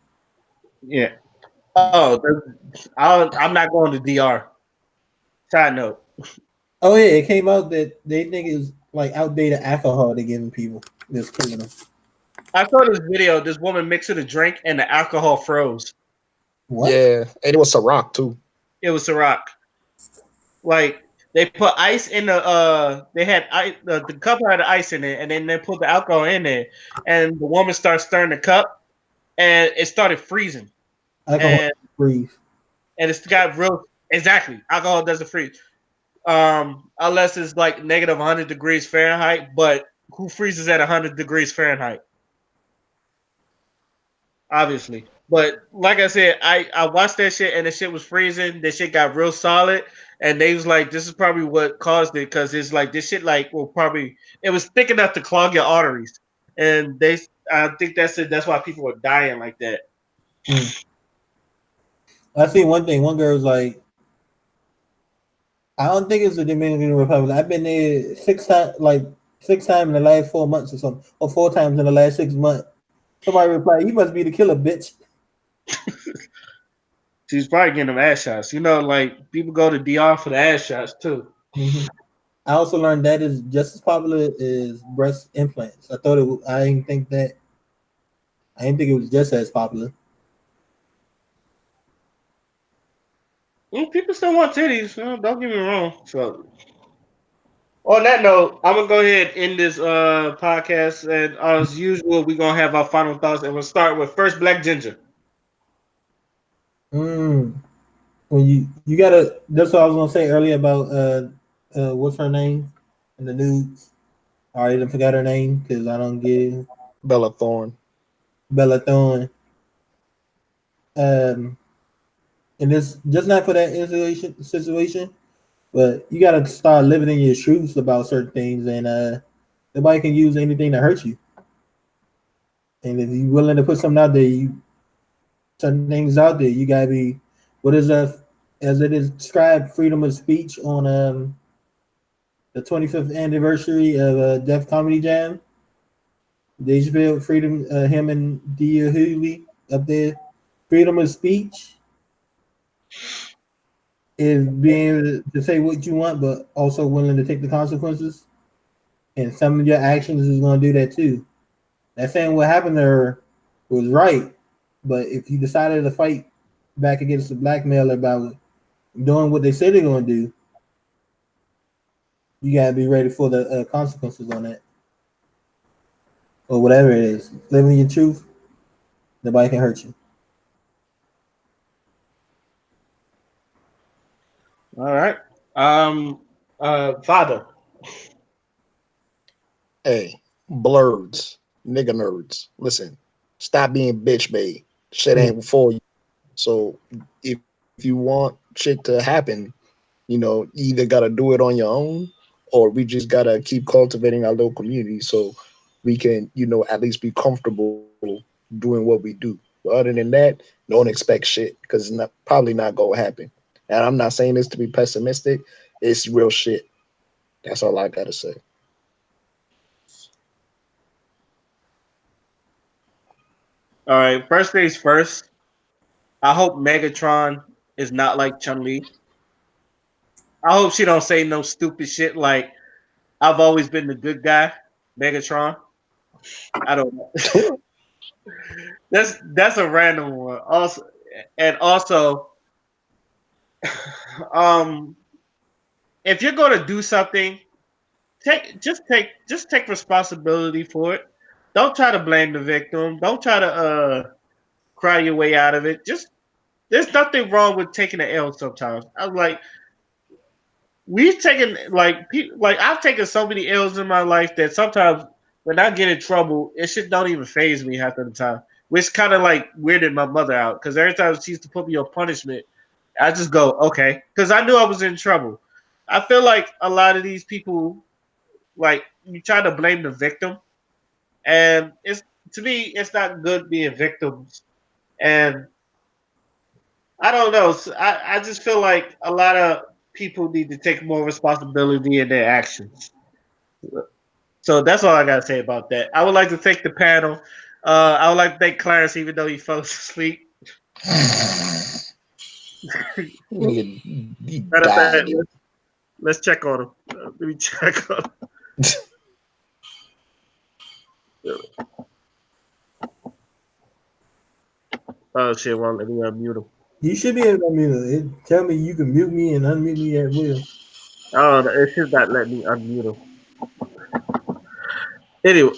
Yeah. Oh, I'm not going to DR. Side note. Oh yeah, it came out that they think it's like outdated alcohol they're giving people that's killing them. I saw this video. This woman mixing a drink and the alcohol froze. What? Yeah, and it was Ciroc too. It was Ciroc. Like they put ice in they had ice, the cup had the ice in it, and then they put the alcohol in there, and the woman started stirring the cup, and it started freezing. Alcohol freeze. And it's got real exactly alcohol doesn't freeze. Unless it's like negative 100 degrees Fahrenheit, but who freezes at 100 degrees Fahrenheit? Obviously. But like I said, I watched that shit and the shit was freezing. The shit got real solid, and they was like, "This is probably what caused it," because it's like this shit like will probably it was thick enough to clog your arteries, and I think that's it. That's why people were dying like that. I see one thing. One girl was like, "I don't think it's the Dominican Republic. I've been there six times in the last 4 months or something, or 4 times in the last 6 months." Somebody replied, "You must be the killer, bitch." She's probably getting them ass shots. You know, like people go to DR for the ass shots too. Mm-hmm. I also learned that is just as popular as breast implants. I thought it. I didn't think that. I didn't think it was just as popular. People still want titties. Don't get me wrong. So, on that note, I'm gonna go ahead and end this podcast, and as usual, we're gonna have our final thoughts, and we'll start with first Black Ginger. When you gotta. That's what I was gonna say earlier about what's her name in the Nudes. I already forgot her name because I don't give Bella Thorne. Bella Thorne. And it's just not for that situation, but you gotta start living in your truths about certain things, and nobody can use anything to hurt you. And if you're willing to put something out there, certain things out there, you gotta be. What is that? As it is described, freedom of speech on the 25th anniversary of Def Comedy Jam. Dave Chappelle, freedom, him and Dia Hooley up there. Freedom of speech is being able to say what you want, but also willing to take the consequences. And some of your actions is going to do that too. That saying what happened to her was right, but if you decided to fight back against the blackmailer about doing what they say they're going to do, you got to be ready for the consequences on that. Or whatever it is. Living your truth, nobody can hurt you. All right. Father. Hey, blurs, nigga nerds. Listen, stop being bitch made. Shit ain't for you. So if you want shit to happen, you either gotta do it on your own, or we just gotta keep cultivating our little community so we can, at least be comfortable doing what we do. But other than that, don't expect shit because it's not probably not gonna happen. And I'm not saying this to be pessimistic. It's real shit. That's all I gotta say. All right. First things first. I hope Megatron is not like Chun Li. I hope she don't say no stupid shit like I've always been the good guy, Megatron. I don't know. That's a random one. Also, and also, um, if you're gonna do something, take responsibility for it. Don't try to blame the victim. Don't try to cry your way out of it. Just there's nothing wrong with taking an L sometimes. I was like, we've taken like I've taken so many L's in my life that sometimes when I get in trouble, it shit don't even phase me half of the time. Which kind of like weirded my mother out because every time she used to put me on punishment, I just go okay because I knew I was in trouble. I feel like a lot of these people like you try to blame the victim, and it's to me it's not good being victims. And I don't know. I just feel like a lot of people need to take more responsibility in their actions. So that's all I gotta say about that. I would like to thank the panel. I would like to thank Clarence, even though he fell asleep. He Matter of fact, died. let's check on him. Let me check on him. Oh shit! Well, let me unmute him. You should be able to unmute it. Tell me you can mute me and unmute me at will. Oh, it should not let me unmute him. Anyway,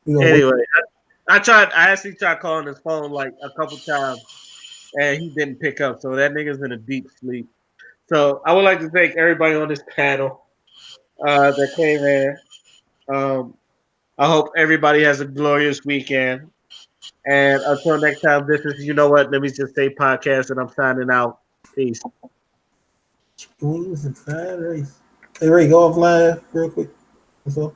We gonna wait. anyway, I tried. I actually tried calling his phone like a couple times, and he didn't pick up. So that nigga's in a deep sleep. So I would like to thank everybody on this panel that came in. Um, I hope everybody has a glorious weekend. And until next time, this is You Know What? Let me just say podcast, and I'm signing out. Peace. Chicken wings and fried rice. Hey Ray, go offline real quick. That's all.